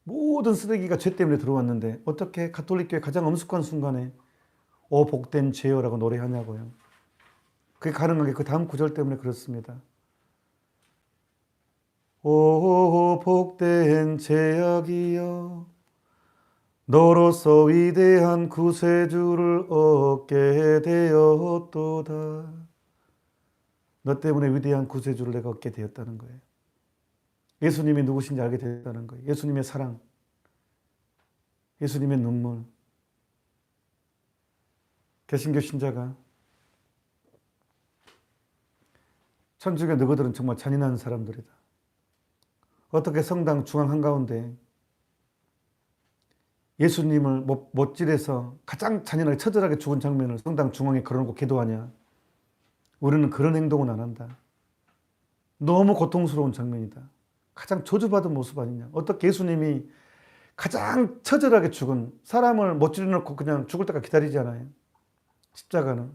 모든 쓰레기가 죄 때문에 들어왔는데 어떻게 가톨릭교회 가장 엄숙한 순간에 오 복된 죄여라고 노래하냐고요. 그게 가능한 게 그 다음 구절 때문에 그렇습니다. 오 복된 죄악이여 너로서 위대한 구세주를 얻게 되었도다. 너 때문에 위대한 구세주를 내가 얻게 되었다는 거예요. 예수님이 누구신지 알게 되었다는 거예요. 예수님의 사랑, 예수님의 눈물. 개신교 신자가 천주교 너희들은 정말 잔인한 사람들이다. 어떻게 성당 중앙 한가운데 예수님을 못질해서 가장 잔인하게 처절하게 죽은 장면을 성당 중앙에 걸어놓고 기도하냐. 우리는 그런 행동은 안 한다. 너무 고통스러운 장면이다. 가장 저주받은 모습 아니냐. 어떻게 예수님이 가장 처절하게 죽은 사람을 못질러 놓고 그냥 죽을 때까지 기다리지 않아요. 십자가는.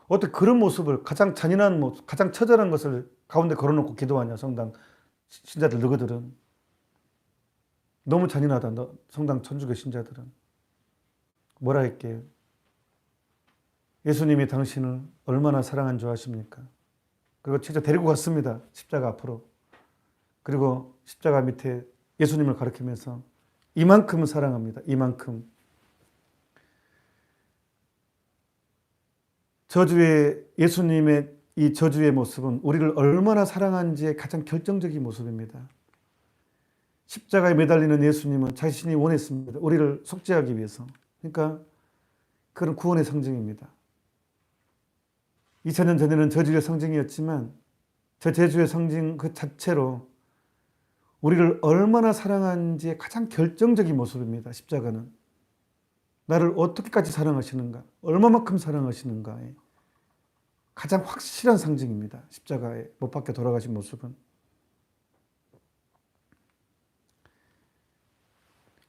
어떻게 그런 모습을 가장 잔인한 모습, 가장 처절한 것을 가운데 걸어놓고 기도하냐. 성당 신자들 너희들은. 너무 잔인하다. 성당 천주교 신자들은. 뭐라 할게요. 예수님이 당신을 얼마나 사랑한 줄 아십니까? 그리고 진짜 데리고 갔습니다. 십자가 앞으로. 그리고 십자가 밑에 예수님을 가리키면서 이만큼 사랑합니다. 이만큼. 저주의 예수님의 이 저주의 모습은 우리를 얼마나 사랑하는지의 가장 결정적인 모습입니다. 십자가에 매달리는 예수님은 자신이 원했습니다. 우리를 속죄하기 위해서. 그러니까 그런 구원의 상징입니다. 2000년 전에는 저주의 상징이었지만 저 저주의 상징 그 자체로 우리를 얼마나 사랑하는지의 가장 결정적인 모습입니다. 십자가는. 나를 어떻게까지 사랑하시는가, 얼마만큼 사랑하시는가에 가장 확실한 상징입니다. 십자가에 못 박혀 돌아가신 모습은.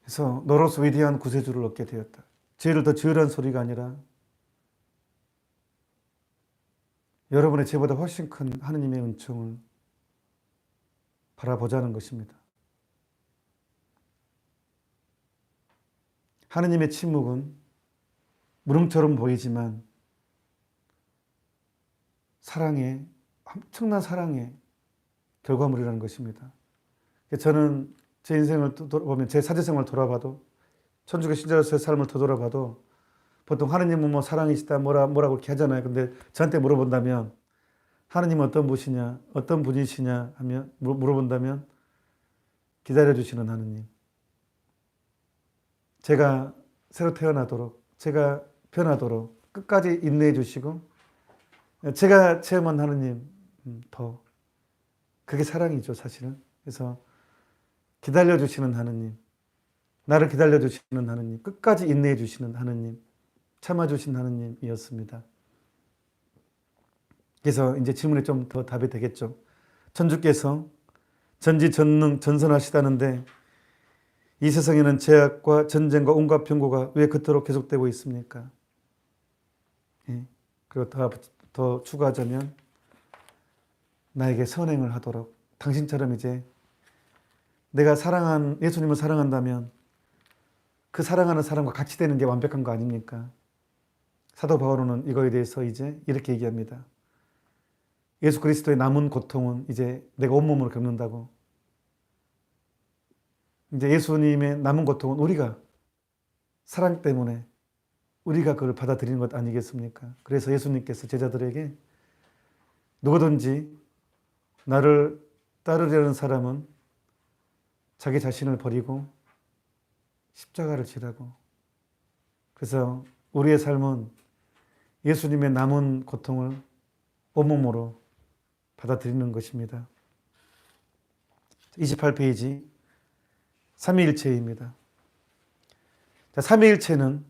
그래서 너로서 위대한 구세주를 얻게 되었다. 죄를 더 지으라는 소리가 아니라 여러분의 죄보다 훨씬 큰 하느님의 은총을 바라보자는 것입니다. 하느님의 침묵은 무릉처럼 보이지만 사랑의, 엄청난 사랑의 결과물이라는 것입니다. 저는 제 인생을 돌아보면 제 사제생활을 돌아봐도 천주교 신자로서의 삶을 되돌아봐도 보통 하느님은 뭐 사랑이시다 뭐라고 이렇게 하잖아요. 근데 저한테 물어본다면 하느님은 어떤 분이시냐, 어떤 분이시냐 하면 물어본다면 기다려주시는 하느님. 제가 새로 태어나도록, 제가 변하도록 끝까지 인내해 주시고 제가 체험한 하느님 더 그게 사랑이죠, 사실은. 그래서 기다려주시는 하느님, 나를 기다려주시는 하느님, 끝까지 인내해 주시는 하느님, 참아주신 하느님이었습니다. 그래서 이제 질문에 좀 더 답이 되겠죠. 천주께서 전지전능 전선하시다는데 이 세상에는 죄악과 전쟁과 온갖 병고가 왜 그토록 계속되고 있습니까? 예. 그리고 더 추가하자면 나에게 선행을 하도록 당신처럼 이제 내가 예수님을 사랑한다면 그 사랑하는 사람과 같이 되는 게 완벽한 거 아닙니까? 사도 바울은 이거에 대해서 이제 이렇게 얘기합니다. 예수 그리스도의 남은 고통은 이제 내가 온몸으로 겪는다고. 이제 예수님의 남은 고통은 우리가 사랑 때문에 우리가 그걸 받아들이는 것 아니겠습니까? 그래서 예수님께서 제자들에게 누구든지 나를 따르려는 사람은 자기 자신을 버리고 십자가를 지라고. 그래서 우리의 삶은 예수님의 남은 고통을 온몸으로 받아들이는 것입니다. 28페이지 삼위일체입니다. 삼위일체는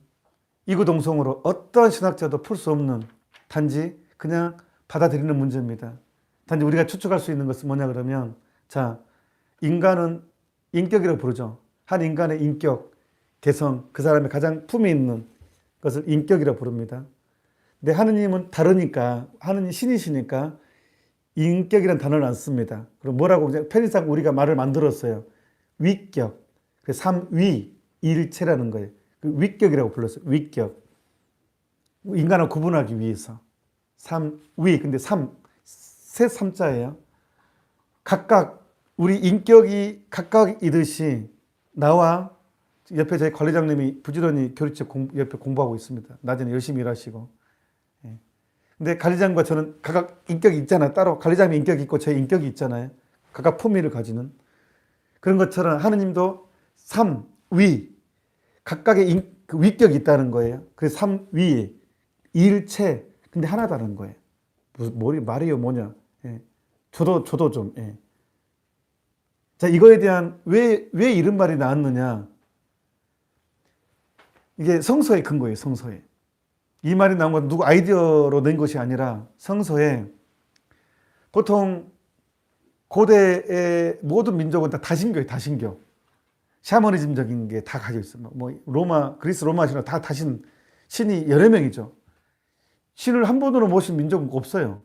이구동성으로 어떤 신학자도 풀 수 없는 단지 그냥 받아들이는 문제입니다. 단지 우리가 추측할 수 있는 것은 뭐냐 그러면 인간은 인격이라고 부르죠. 한 인간의 인격, 개성, 그 사람의 가장 품이 있는 것을 인격이라고 부릅니다. 근데 하느님은 다르니까, 하느님 신이시니까 인격이라는 단어를 안 씁니다. 그럼 뭐라고 그냥 편의상 우리가 말을 만들었어요. 위격. 그 삼위 일체라는 거예요. 그 위격이라고 불렀어요. 위격. 인간을 구분하기 위해서. 삼위. 근데 세 삼자예요. 각각 우리 인격이 각각이듯이 나와 옆에 저희 관리장님이 부지런히 교리책 옆에 공부하고 있습니다. 낮에는 열심히 일하시고. 예. 근데 관리장과 저는 각각 인격이 있잖아요. 따로 관리장님 인격이 있고 제 인격이 있잖아요. 각각 품위를 가지는. 그런 것처럼 하느님도 삼위 각각의 그 위격이 있다는 거예요. 그래서 삼위 일체 근데 하나다는 거예요. 무슨 말이요 뭐냐. 예. 저도 좀. 예. 자, 이거에 대한 왜 이런 말이 나왔느냐. 이게 성서의 근거예요. 성서에. 이 말이 나온 건 누구 아이디어로 낸 것이 아니라 성서에 보통 고대의 모든 민족은 다 다신교예요. 다신교. 샤머니즘적인 게 다 가지고 있어요. 뭐 그리스 로마 신화 다 다신 신이 여러 명이죠. 신을 한 분으로 모신 민족은 없어요.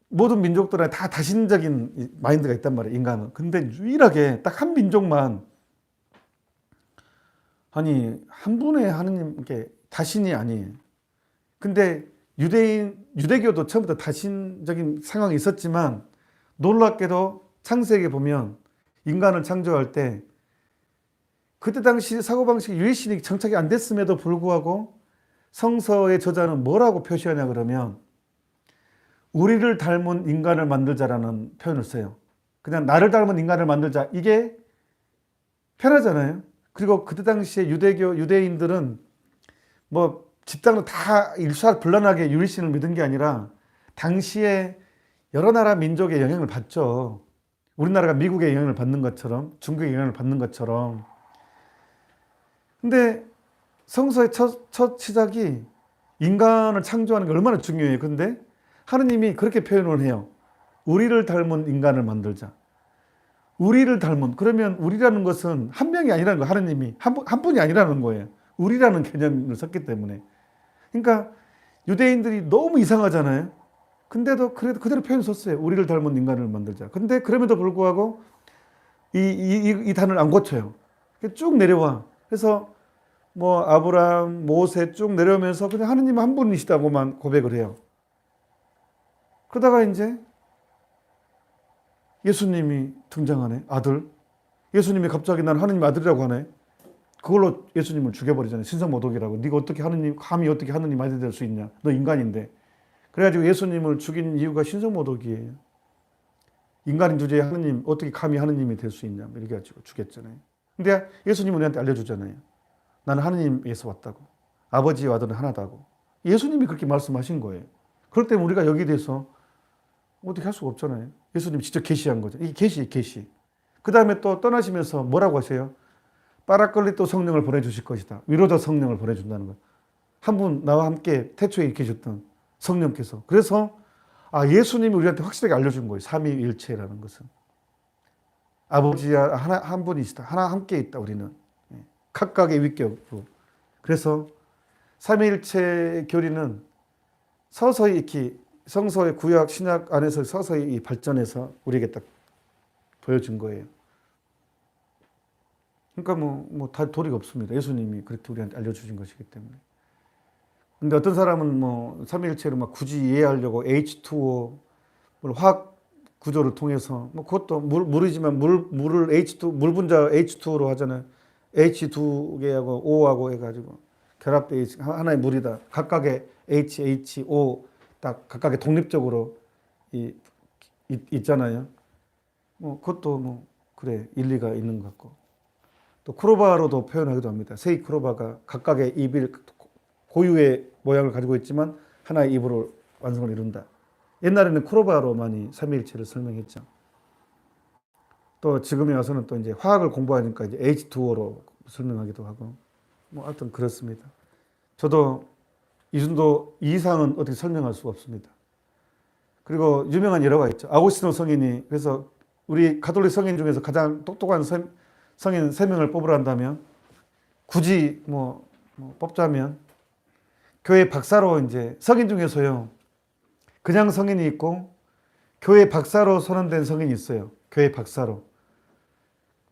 모든 민족들은 다 다신적인 마인드가 있단 말이에요. 인간은. 근데 유일하게 딱 한 민족만 아니 한 분의 하느님께 다신이 아니에요. 근데 유대교도 처음부터 다신적인 상황이 있었지만 놀랍게도 창세기에 보면 인간을 창조할 때 그때 당시 사고방식이 유일신이 정착이 안 됐음에도 불구하고 성서의 저자는 뭐라고 표시하냐 그러면 우리를 닮은 인간을 만들자라는 표현을 써요. 그냥 나를 닮은 인간을 만들자. 이게 편하잖아요. 그리고 그때 당시에 유대인들은 뭐 집단으로 다 일사불란하게 유일신을 믿은 게 아니라 당시에 여러 나라 민족의 영향을 받죠. 우리나라가 미국의 영향을 받는 것처럼 중국의 영향을 받는 것처럼. 근데 성서의 첫 시작이 인간을 창조하는 게 얼마나 중요해요. 근데 하느님이 그렇게 표현을 해요. 우리를 닮은 인간을 만들자. 우리를 닮은. 그러면 우리라는 것은 한 명이 아니라는 거예요. 하느님이. 한 분이 아니라는 거예요. 우리라는 개념을 썼기 때문에. 그러니까 유대인들이 너무 이상하잖아요. 근데도 그대로 표현 썼어요. 우리를 닮은 인간을 만들자. 근데 그럼에도 불구하고 이 단어를 안 고쳐요. 쭉 내려와. 그래서 뭐 아브라함, 모세 쭉 내려오면서 그냥 하느님 한 분이시다고만 고백을 해요. 그러다가 이제 예수님이 등장하네. 아들. 예수님이 갑자기 난 하느님 아들이라고 하네. 그걸로 예수님을 죽여버리잖아요. 신성모독이라고. 네가 어떻게 감히 어떻게 하느님 아들이 될 수 있냐. 너 인간인데. 그래가지고 예수님을 죽인 이유가 신성모독이에요. 인간인 주제에 하느님 어떻게 감히 하느님이 될 수 있냐. 이렇게 해가지고 죽였잖아요. 근데 예수님은 우리한테 알려주잖아요. 나는 하느님에서 왔다고. 아버지와 아들은 하나다고. 예수님이 그렇게 말씀하신 거예요. 그럴 때 우리가 여기에 대해서 어떻게 할 수가 없잖아요. 예수님이 직접 계시한 거죠. 이게 계시. 그 다음에 또 떠나시면서 뭐라고 하세요? 파라클리토 성령을 보내주실 것이다. 위로자 성령을 보내준다는 거. 한 분 나와 함께 태초에 계셨던 성령께서. 그래서 예수님이 우리한테 확실하게 알려준 거예요. 삼위일체라는 것은. 아버지와 한 분이시다. 하나 함께 있다 우리는. 각각의 위격으로. 그래서 삼위일체 교리는 서서히 이렇게 성서의 구약, 신약 안에서 서서히 발전해서 우리에게 딱 보여준 거예요. 그러니까 다 도리가 없습니다. 예수님이 그렇게 우리한테 알려주신 것이기 때문에. 근데 어떤 사람은 삼위일체를 굳이 이해하려고 H2O, 화학 구조를 통해서, 그것도 물이지만 물을 물 분자 H2O로 하잖아요. H2개하고 O하고 해가지고 결합돼 하나의 물이다. 각각의 HO 딱 각각의 독립적으로 있잖아요. 그것도 그래 일리가 있는 것 같고. 또 크로바로도 표현하기도 합니다. 세 크로바가 각각의 입을 고유의 모양을 가지고 있지만 하나의 입으로 완성을 이룬다. 옛날에는 크로바로 많이 삼위일체를 설명했죠. 또 지금에 와서는 또 이제 화학을 공부하니까 이제 H2O로 설명하기도 하고. 하여튼 그렇습니다. 저도 이 정도 이상은 어떻게 설명할 수가 없습니다. 그리고 유명한 예로가 있죠. 아고스티노 성인이 그래서 우리 가톨릭 성인 중에서 가장 똑똑한 성인 3명을 뽑으란다면 굳이 뽑자면 교회 박사로 이제 성인 중에서요. 그냥 성인이 있고 교회 박사로 선언된 성인이 있어요. 교회 박사로.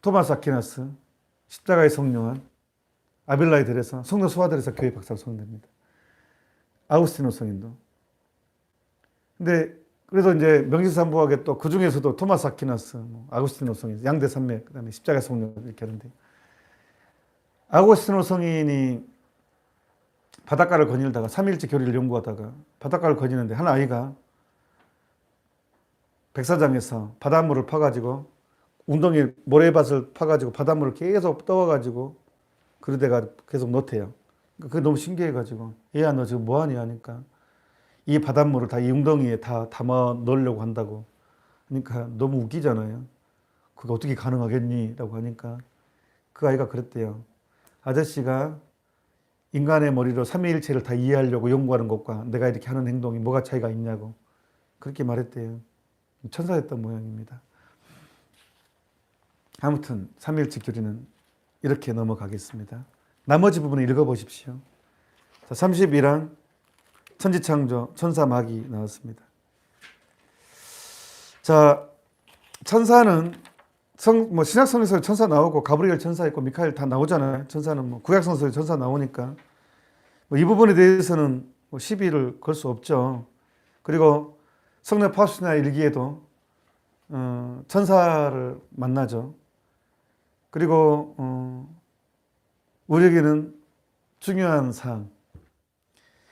토마스 아퀴나스, 십자가의 성령한, 아빌라에 들에서 성도 소아들에서 교회 박사로 선언됩니다. 아우구스티노 성인도. 근데 그래서 이제 명실상부하게 또 그 중에서도 토마스 아퀴나스, 아구스티노 성인, 양대 산맥, 그다음에 십자가의 성령 이렇게 하는데, 아구스티노 성인이 바닷가를 거닐다가 삼일째 교리를 연구하다가 바닷가를 거니는데 한 아이가 백사장에서 바닷물을 파가지고 웅덩이 모래밭을 파가지고 바닷물을 계속 떠와가지고 그러다가 계속 놓대요. 그게 너무 신기해가지고 얘야 너 지금 뭐하니 하니까 이 바닷물을 다 이 웅덩이에 다 담아 넣으려고 한다고 하니까 너무 웃기잖아요. 그게 어떻게 가능하겠니? 라고 하니까 그 아이가 그랬대요. 아저씨가 인간의 머리로 삼위일체를 다 이해하려고 연구하는 것과 내가 이렇게 하는 행동이 뭐가 차이가 있냐고 그렇게 말했대요. 천사였던 모양입니다. 아무튼 삼위일체 교리는 이렇게 넘어가겠습니다. 나머지 부분을 읽어보십시오. 자, 31랑 천지창조, 천사마귀 나왔습니다. 자, 천사는 신약성에서 천사 나오고 가브리엘 천사 있고 미카엘 다 나오잖아요. 천사는 구약성서에 천사 나오니까 이 부분에 대해서는 시비를 걸 수 없죠. 그리고 성령 파우스티나 일기에도 천사를 만나죠. 그리고 우리에게는 중요한 사항.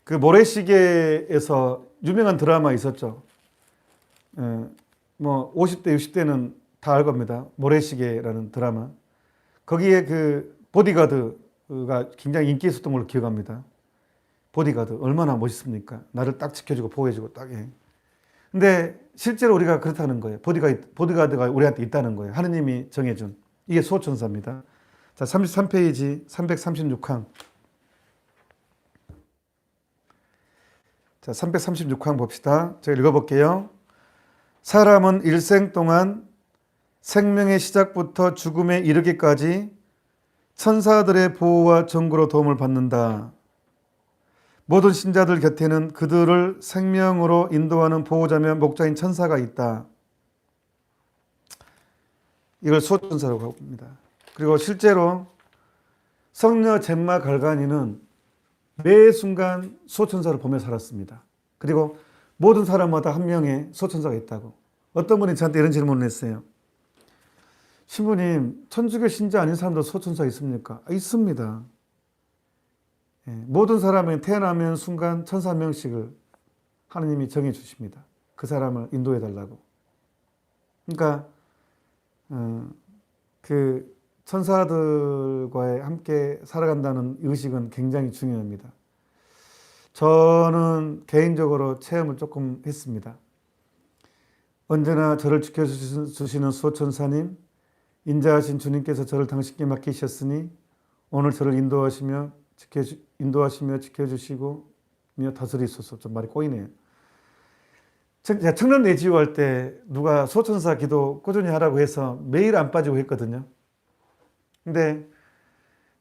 그 모래시계에서 유명한 드라마 있었죠. 50대, 60대는 다 알 겁니다. 모래시계라는 드라마. 거기에 그 보디가드가 굉장히 인기 있었던 걸로 기억합니다. 보디가드. 얼마나 멋있습니까? 나를 딱 지켜주고 보호해주고 딱 해. 근데 실제로 우리가 그렇다는 거예요. 보디가드가 우리한테 있다는 거예요. 하느님이 정해준. 이게 수호천사입니다. 자, 33페이지 336항. 자, 336항 봅시다. 제가 읽어볼게요. 사람은 일생 동안 생명의 시작부터 죽음에 이르기까지 천사들의 보호와 전구로 도움을 받는다. 모든 신자들 곁에는 그들을 생명으로 인도하는 보호자며 목자인 천사가 있다. 이걸 수호천사라고 합니다. 그리고 실제로 성녀 젬마 갈가니는 매 순간 수호천사를 보며 살았습니다. 그리고 모든 사람마다 한 명의 수호천사가 있다고. 어떤 분이 저한테 이런 질문을 했어요. 신부님, 천주교 신자 아닌 사람도 수호천사 있습니까? 있습니다. 모든 사람이 태어나면 순간 천사 한 명씩을 하느님이 정해 주십니다. 그 사람을 인도해 달라고. 그러니까 그 천사들과 함께 살아간다는 의식은 굉장히 중요합니다. 저는 개인적으로 체험을 조금 했습니다. 언제나 저를 지켜주시는 수호천사님, 인자하신 주님께서 저를 당신께 맡기셨으니 오늘 저를 인도하시며 지켜주시고 다스리소서. 좀 말이 꼬이네요. 제가 청년 내지우할 때 누가 수호천사 기도 꾸준히 하라고 해서 매일 안 빠지고 했거든요. 근데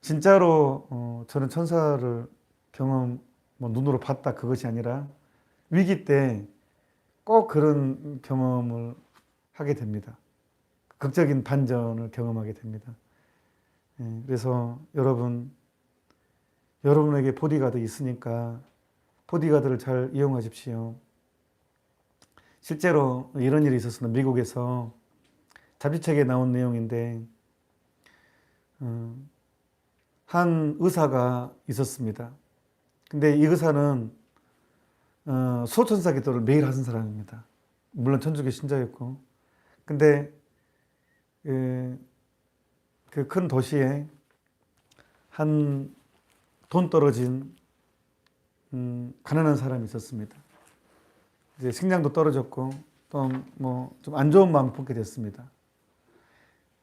진짜로 저는 천사를 눈으로 봤다 그것이 아니라 위기 때 꼭 그런 경험을 하게 됩니다. 극적인 반전을 경험하게 됩니다. 그래서 여러분에게 보디가드 있으니까 보디가드를 잘 이용하십시오. 실제로 이런 일이 있었습니다. 미국에서 잡지책에 나온 내용인데 한 의사가 있었습니다. 근데 이 의사는 수호천사 기도를 매일 하는 사람입니다. 물론 천주교 신자였고. 근데 그 큰 도시에 한 돈 떨어진 가난한 사람이 있었습니다. 이제 식량도 떨어졌고 또 좀 안 좋은 마음을 품게 됐습니다.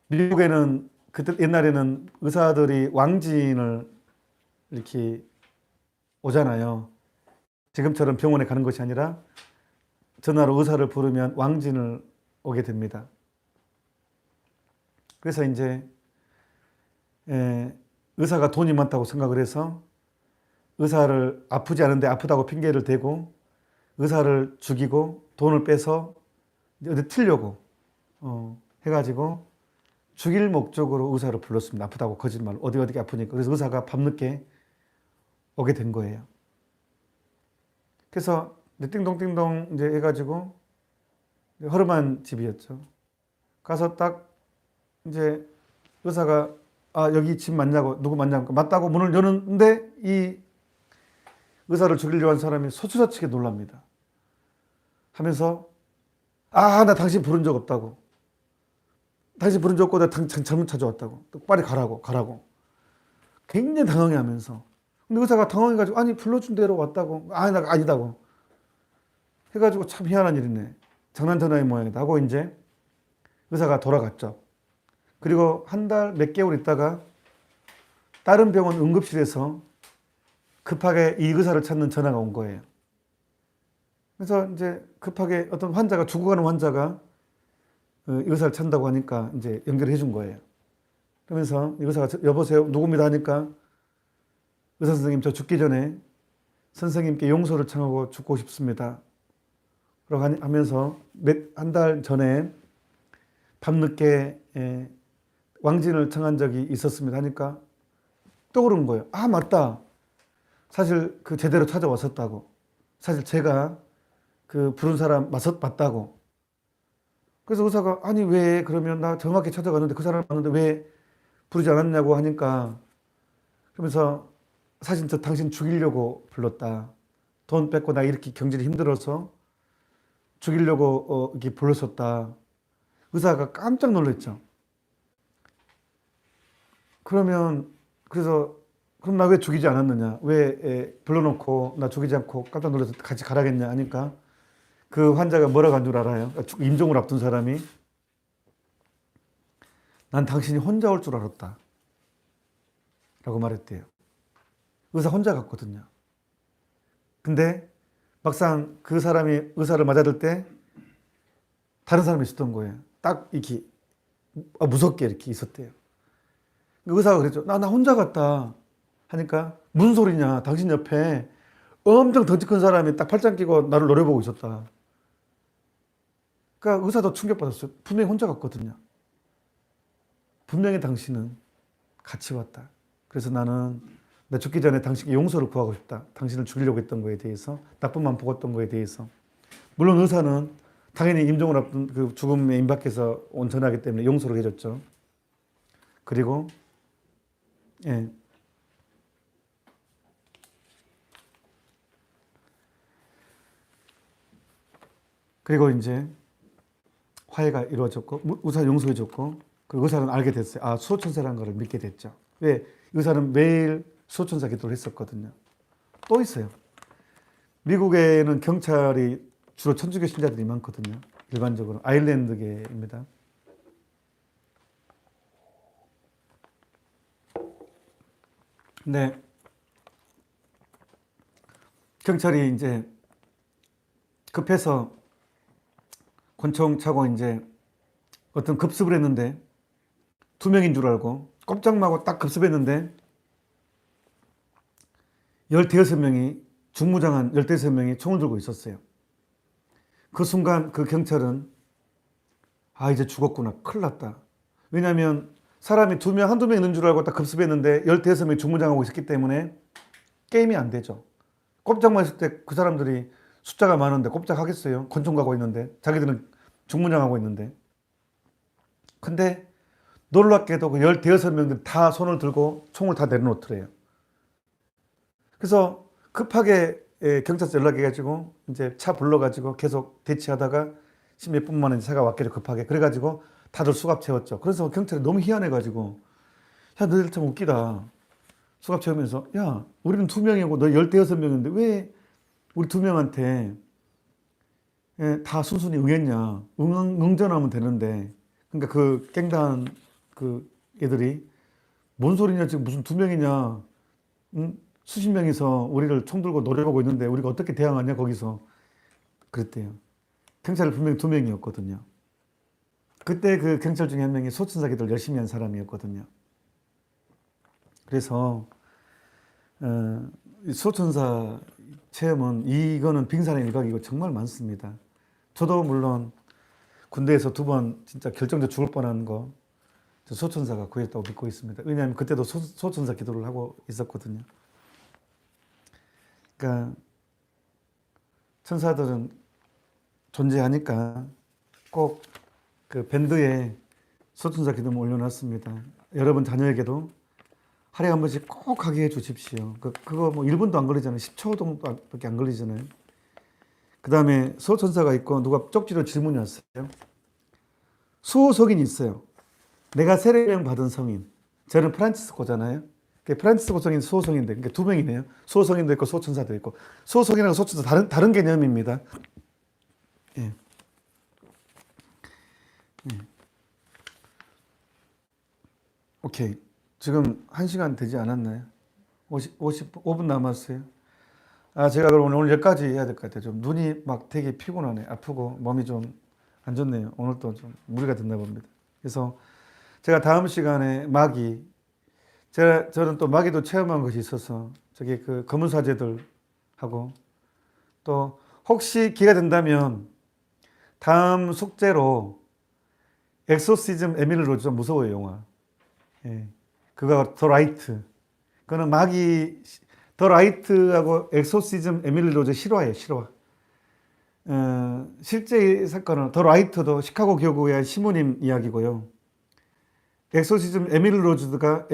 미국에는 그때 옛날에는 의사들이 왕진을 이렇게 오잖아요. 지금처럼 병원에 가는 것이 아니라 전화로 의사를 부르면 왕진을 오게 됩니다. 그래서 이제 의사가 돈이 많다고 생각을 해서 의사를 아프지 않은데 아프다고 핑계를 대고 의사를 죽이고 돈을 빼서 어디 튀려고 해가지고 죽일 목적으로 의사를 불렀습니다. 아프다고 거짓말. 어디 아프니까. 그래서 의사가 밤늦게 오게 된 거예요. 그래서 띵동띵동 이제 해가지고 허름한 집이었죠. 가서 딱 이제 의사가 여기 집 맞냐고 누구 맞냐고 맞다고 문을 여는데 이 의사를 죽이려고 한 사람이 소스라치게 놀랍니다. 하면서 나 당신 부른 적 없다고. 당신 부른 적 없고 내가 잘못 찾아왔다고. 빨리 가라고. 굉장히 당황해하면서. 근데 의사가 당황해가지고 아니 불러준 대로 왔다고. 나 아니다고. 해가지고 참 희한한 일이네. 장난 전화의 모양이다 하고 이제 의사가 돌아갔죠. 그리고 한 달 몇 개월 있다가 다른 병원 응급실에서 급하게 이 의사를 찾는 전화가 온 거예요. 그래서 이제 급하게 어떤 환자가 죽어가는 환자가 의사를 찾는다고 하니까 이제 연결해 준 거예요. 그러면서 의사가 여보세요 누굽니다 하니까 의사 선생님 저 죽기 전에 선생님께 용서를 청하고 죽고 싶습니다. 라고 하면서 한 달 전에 밤늦게 왕진을 청한 적이 있었습니다 하니까 떠오른 거예요. 맞다. 사실 그 제대로 찾아왔었다고. 사실 제가 그 부른 사람 맞다고. 그래서 의사가 아니 왜 그러면 나 정확히 찾아갔는데 그 사람 왔는데 왜 부르지 않았냐고 하니까 그러면서 사실 저 당신 죽이려고 불렀다. 돈 뺏고 나 이렇게 경제를 힘들어서 죽이려고 이렇게 불렀었다. 의사가 깜짝 놀랐죠. 그래서 그럼 나 왜 죽이지 않았느냐? 왜 불러놓고 나 죽이지 않고 깜짝 놀라서 같이 가라겠냐 하니까 그 환자가 뭐라고 한 줄 알아요? 임종을 앞둔 사람이 난 당신이 혼자 올 줄 알았다. 라고 말했대요. 의사 혼자 갔거든요. 근데 막상 그 사람이 의사를 맞아들 때 다른 사람이 있었던 거예요. 딱 이렇게 무섭게 이렇게 있었대요. 의사가 그랬죠. 나 혼자 갔다. 하니까 무슨 소리냐. 당신 옆에 엄청 덩치 큰 사람이 딱 팔짱 끼고 나를 노려보고 있었다. 그러니까 의사도 충격받았어요. 분명히 혼자 갔거든요. 분명히 당신은 같이 왔다. 그래서 나는 나 죽기 전에 당신께 용서를 구하고 싶다. 당신을 죽이려고 했던 거에 대해서, 나쁜 마음 먹었던 거에 대해서. 물론 의사는 당연히 임종을 앞둔 그 죽음의 임박해서 온 전하기 때문에 용서를 해줬죠. 그리고 그리고 이제 화해가 이루어졌고 의사 용서해줬고 그 의사는 알게 됐어요. 수호천사라는 걸 믿게 됐죠. 왜? 의사는 매일 수호천사 기도를 했었거든요. 또 있어요. 미국에는 경찰이 주로 천주교 신자들이 많거든요. 일반적으로 아일랜드계입니다. 근데 경찰이 이제 급해서 권총 차고 이제 어떤 급습을 했는데 2명인 줄 알고 꼼짝마고 딱 급습했는데 15명이 중무장한 15명이 총을 들고 있었어요. 그 순간 그 경찰은 이제 죽었구나. 큰일 났다. 왜냐하면 사람이 한두 명 있는 줄 알고 딱 급습했는데 15명이 중무장하고 있었기 때문에 게임이 안 되죠. 꼼짝만 했을 때 그 사람들이 숫자가 많은데 꼼짝하겠어요? 권총 가고 있는데 자기들은 중무장하고 있는데. 근데 놀랍게도 그 15명들 다 손을 들고 총을 다 내려놓더래요. 그래서 급하게 경찰서 연락해가지고 이제 차 불러가지고 계속 대치하다가 10몇 분 만에 차가 왔길래 급하게. 그래가지고 다들 수갑 채웠죠. 그래서 경찰이 너무 희한해가지고 야, 너희들 참 웃기다. 수갑 채우면서 야, 우리는 2명이고 너 15명인데 왜 우리 2명한테 다 순순히 응했냐. 응전하면 되는데. 그러니까 그 깽단 그 애들이 뭔 소리냐 지금 무슨 2명이냐. 수십 명이서 우리를 총 들고 노려보고 있는데 우리가 어떻게 대항하냐 거기서. 그랬대요. 경찰 분명히 2명이었거든요. 그때 그 경찰 중에 한 명이 소천사 기도를 열심히 한 사람이었거든요. 그래서 소천사 체험은 이거는 빙산의 일각이고 정말 많습니다. 저도 물론 군대에서 2번 진짜 결정적 죽을 뻔한 거 소천사가 구했다고 믿고 있습니다. 왜냐하면 그때도 소천사 기도를 하고 있었거든요. 그러니까 천사들은 존재하니까 꼭 그 밴드에 소천사 기도문 올려놨습니다. 여러분 자녀에게도 하루에 한 번씩 꼭 하게 해 주십시오. 그거 뭐 1분도 안 걸리잖아요. 10초 정도밖에 안 걸리잖아요. 그 다음에 소천사가 있고 누가 쪽지로 질문이 왔어요. 수호성인이 있어요. 내가 세례명 받은 성인. 저는 프란치스코잖아요. 프란치스코 성인 수호성인데, 그러니까 2명이네요. 수호성인도 있고 수호천사도 있고. 수호성인하고 수호천사 다른 개념입니다. 예. 예. 오케이. 지금 1시간 되지 않았나요? 55분 남았어요. 제가 그럼 오늘 여기까지 해야 될 것 같아요. 좀 눈이 막 되게 피곤하네. 아프고 몸이 좀 안 좋네요. 오늘 또 좀 무리가 됐나 봅니다. 그래서 제가 다음 시간에 마귀, 저는 또 마귀도 체험한 것이 있어서 저기 그 검은 사제들하고 또 혹시 기회가 된다면 다음 숙제로 엑소시즘 에밀리 로즈 좀 무서워요, 영화. 예. 그거 더 라이트. 그거는 마귀, 더 라이트하고 엑소시즘 에밀리 로즈 실화예요, 실화. 실제 사건은 더 라이트도 시카고 교구의 시모님 이야기고요. 엑소시즘 에밀리 로즈가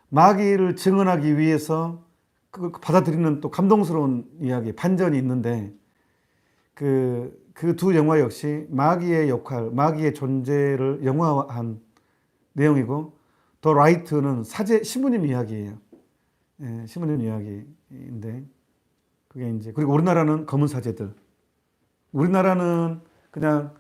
마귀를 증언하기 위해서 그 받아들이는 또 감동스러운 이야기, 반전이 있는데 그 두 영화 역시 마귀의 역할, 마귀의 존재를 영화화한 내용이고, 더 라이트는 시모님 이야기예요. 예, 시모님 이야기인데 그게 이제, 그리고 우리나라는 검은 사제들. 우리나라는 그냥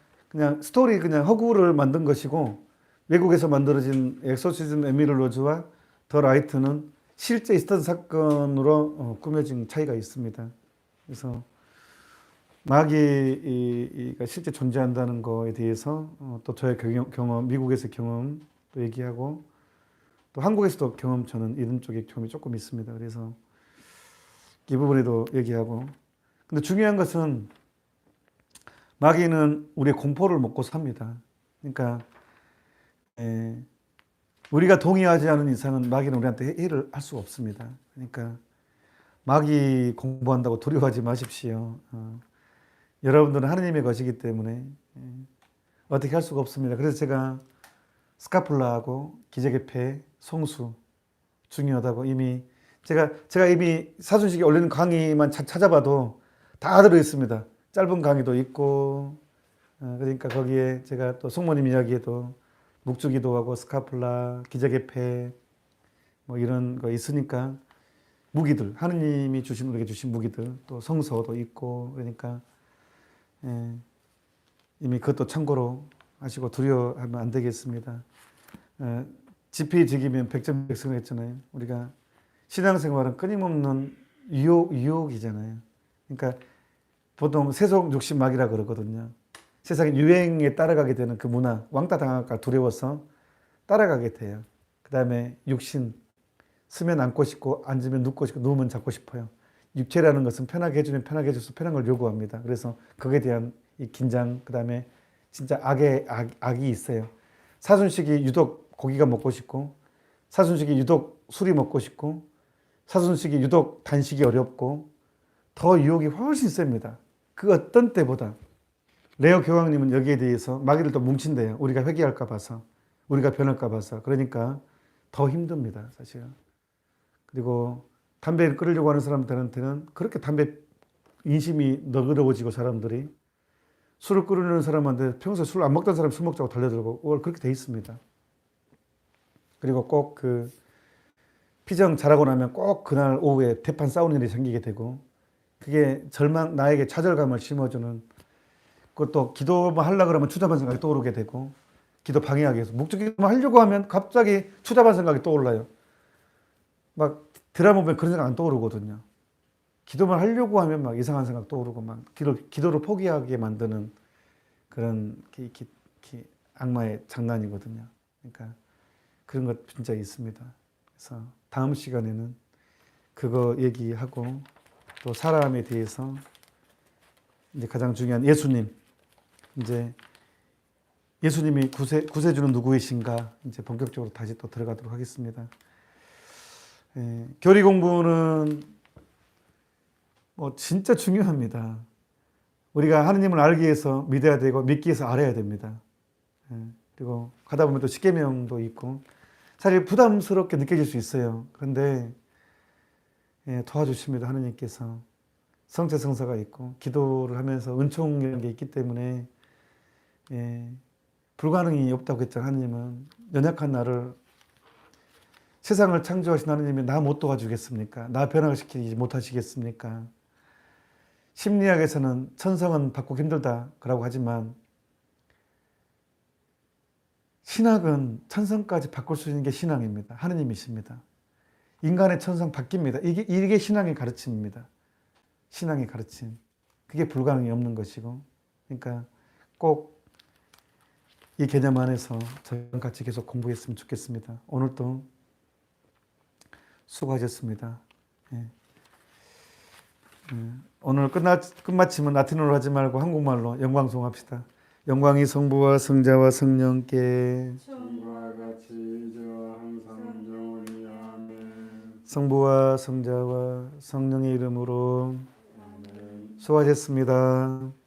스토리 그냥 허구를 만든 것이고, 외국에서 만들어진 엑소시즘 에밀리 로즈와 더 라이트는 실제 있었던 사건으로 꾸며진 차이가 있습니다. 그래서 마귀가 실제 존재한다는 거에 대해서 또 저의 경험, 미국에서의 경험 또 얘기하고, 또 한국에서도 경험, 저는 이런 쪽의 경험이 조금 있습니다. 그래서 이 부분에도 얘기하고. 근데 중요한 것은 마귀는 우리의 공포를 먹고 삽니다. 그러니까 우리가 동의하지 않은 이상은 마귀는 우리한테 해를 할 수가 없습니다. 그러니까 마귀 공부한다고 두려워하지 마십시오. 여러분들은 하느님의 것이기 때문에 어떻게 할 수가 없습니다. 그래서 제가 스카플라하고 기저귀폐, 송수 중요하다고 이미 제가 이미 사순식에 올리는 강의만 찾아봐도 다 들어 있습니다. 짧은 강의도 있고, 그러니까 거기에 제가 또 성모님 이야기에도 묵주기도하고 스카플라, 기저귀폐 뭐 이런 거 있으니까, 무기들, 하느님이 우리에게 주신 무기들, 또 성서도 있고, 그러니까 이미 그것도 참고로 하시고 두려워하면 안 되겠습니다. 지피지기면 백전백승을 했잖아요. 우리가 신앙생활은 끊임없는 유혹이잖아요. 그러니까 보통 세속 육신막이라 그러거든요. 세상의 유행에 따라가게 되는 그 문화, 왕따 당할까 두려워서 따라가게 돼요. 그 다음에 육신, 쓰면 앉고 싶고 앉으면 눕고 싶고 누우면 잡고 싶어요. 육체라는 것은 편하게 해주면 편하게 해줘서 편한 걸 요구합니다. 그래서 거기에 대한 이 긴장, 그 다음에 진짜 악이 있어요. 사순식이 유독 고기가 먹고 싶고, 사순식이 유독 술이 먹고 싶고, 사순식이 유독 단식이 어렵고, 더 유혹이 훨씬 셉니다. 그 어떤 때보다. 레오 교황님은 여기에 대해서 마귀를 또 뭉친대요. 우리가 회개할까 봐서, 우리가 변할까 봐서. 그러니까 더 힘듭니다, 사실은. 그리고 담배를 끊으려고 하는 사람들한테는 그렇게 담배 인심이 너그러워지고, 사람들이 술을 끊으려는 사람한테 평소에 술 안 먹던 사람이 술 먹자고 달려들고 그렇게 돼 있습니다. 그리고 꼭 그 피정 잘하고 나면 꼭 그날 오후에 대판 싸우는 일이 생기게 되고, 그게 나에게 좌절감을 심어주는, 그것도 기도만 하려고 그러면 추잡한 생각이 떠오르게 되고, 기도 방해하기 위해서 묵주기도만 하려고 하면 갑자기 추잡한 생각이 떠올라요. 막 드라마 보면 그런 생각 안 떠오르거든요. 기도만 하려고 하면 막 이상한 생각 떠오르고, 막 기도를 포기하게 만드는 그런 악마의 장난이거든요. 그러니까 그런 것 진짜 있습니다. 그래서 다음 시간에는 그거 얘기하고, 또 사람에 대해서 이제 가장 중요한 예수님 이제 예수님이 구세주는 누구이신가 이제 본격적으로 다시 또 들어가도록 하겠습니다. 교리 공부는 뭐 진짜 중요합니다. 우리가 하느님을 알기 위해서 믿어야 되고 믿기 위해서 알아야 됩니다. 그리고 가다 보면 또 십계명도 있고 사실 부담스럽게 느껴질 수 있어요. 그런데 도와주십니다. 하느님께서 성체성사가 있고 기도를 하면서 은총이라는 게 있기 때문에 불가능이 없다고 했잖아요. 하느님은 연약한 나를 세상을 창조하신 하느님이 나 못 도와주겠습니까? 나 변화시키지 못하시겠습니까? 심리학에서는 천성은 바꾸기 힘들다라고 하지만 신학은 천성까지 바꿀 수 있는 게 신앙입니다. 하느님이십니다. 인간의 천성 바뀝니다. 이게 신앙의 가르침입니다. 신앙의 가르침. 그게 불가능이 없는 것이고, 그러니까 꼭 이 개념 안에서 저랑 같이 계속 공부했으면 좋겠습니다. 오늘도 수고하셨습니다. 오늘 끝마치면 라틴어로 하지 말고 한국말로 영광송합시다. 영광이 성부와 성자와 성령께
성과 같이 이제와 항상 영원히 아멘.
성부와 성자와 성령의 이름으로
아멘.
수고하셨습니다.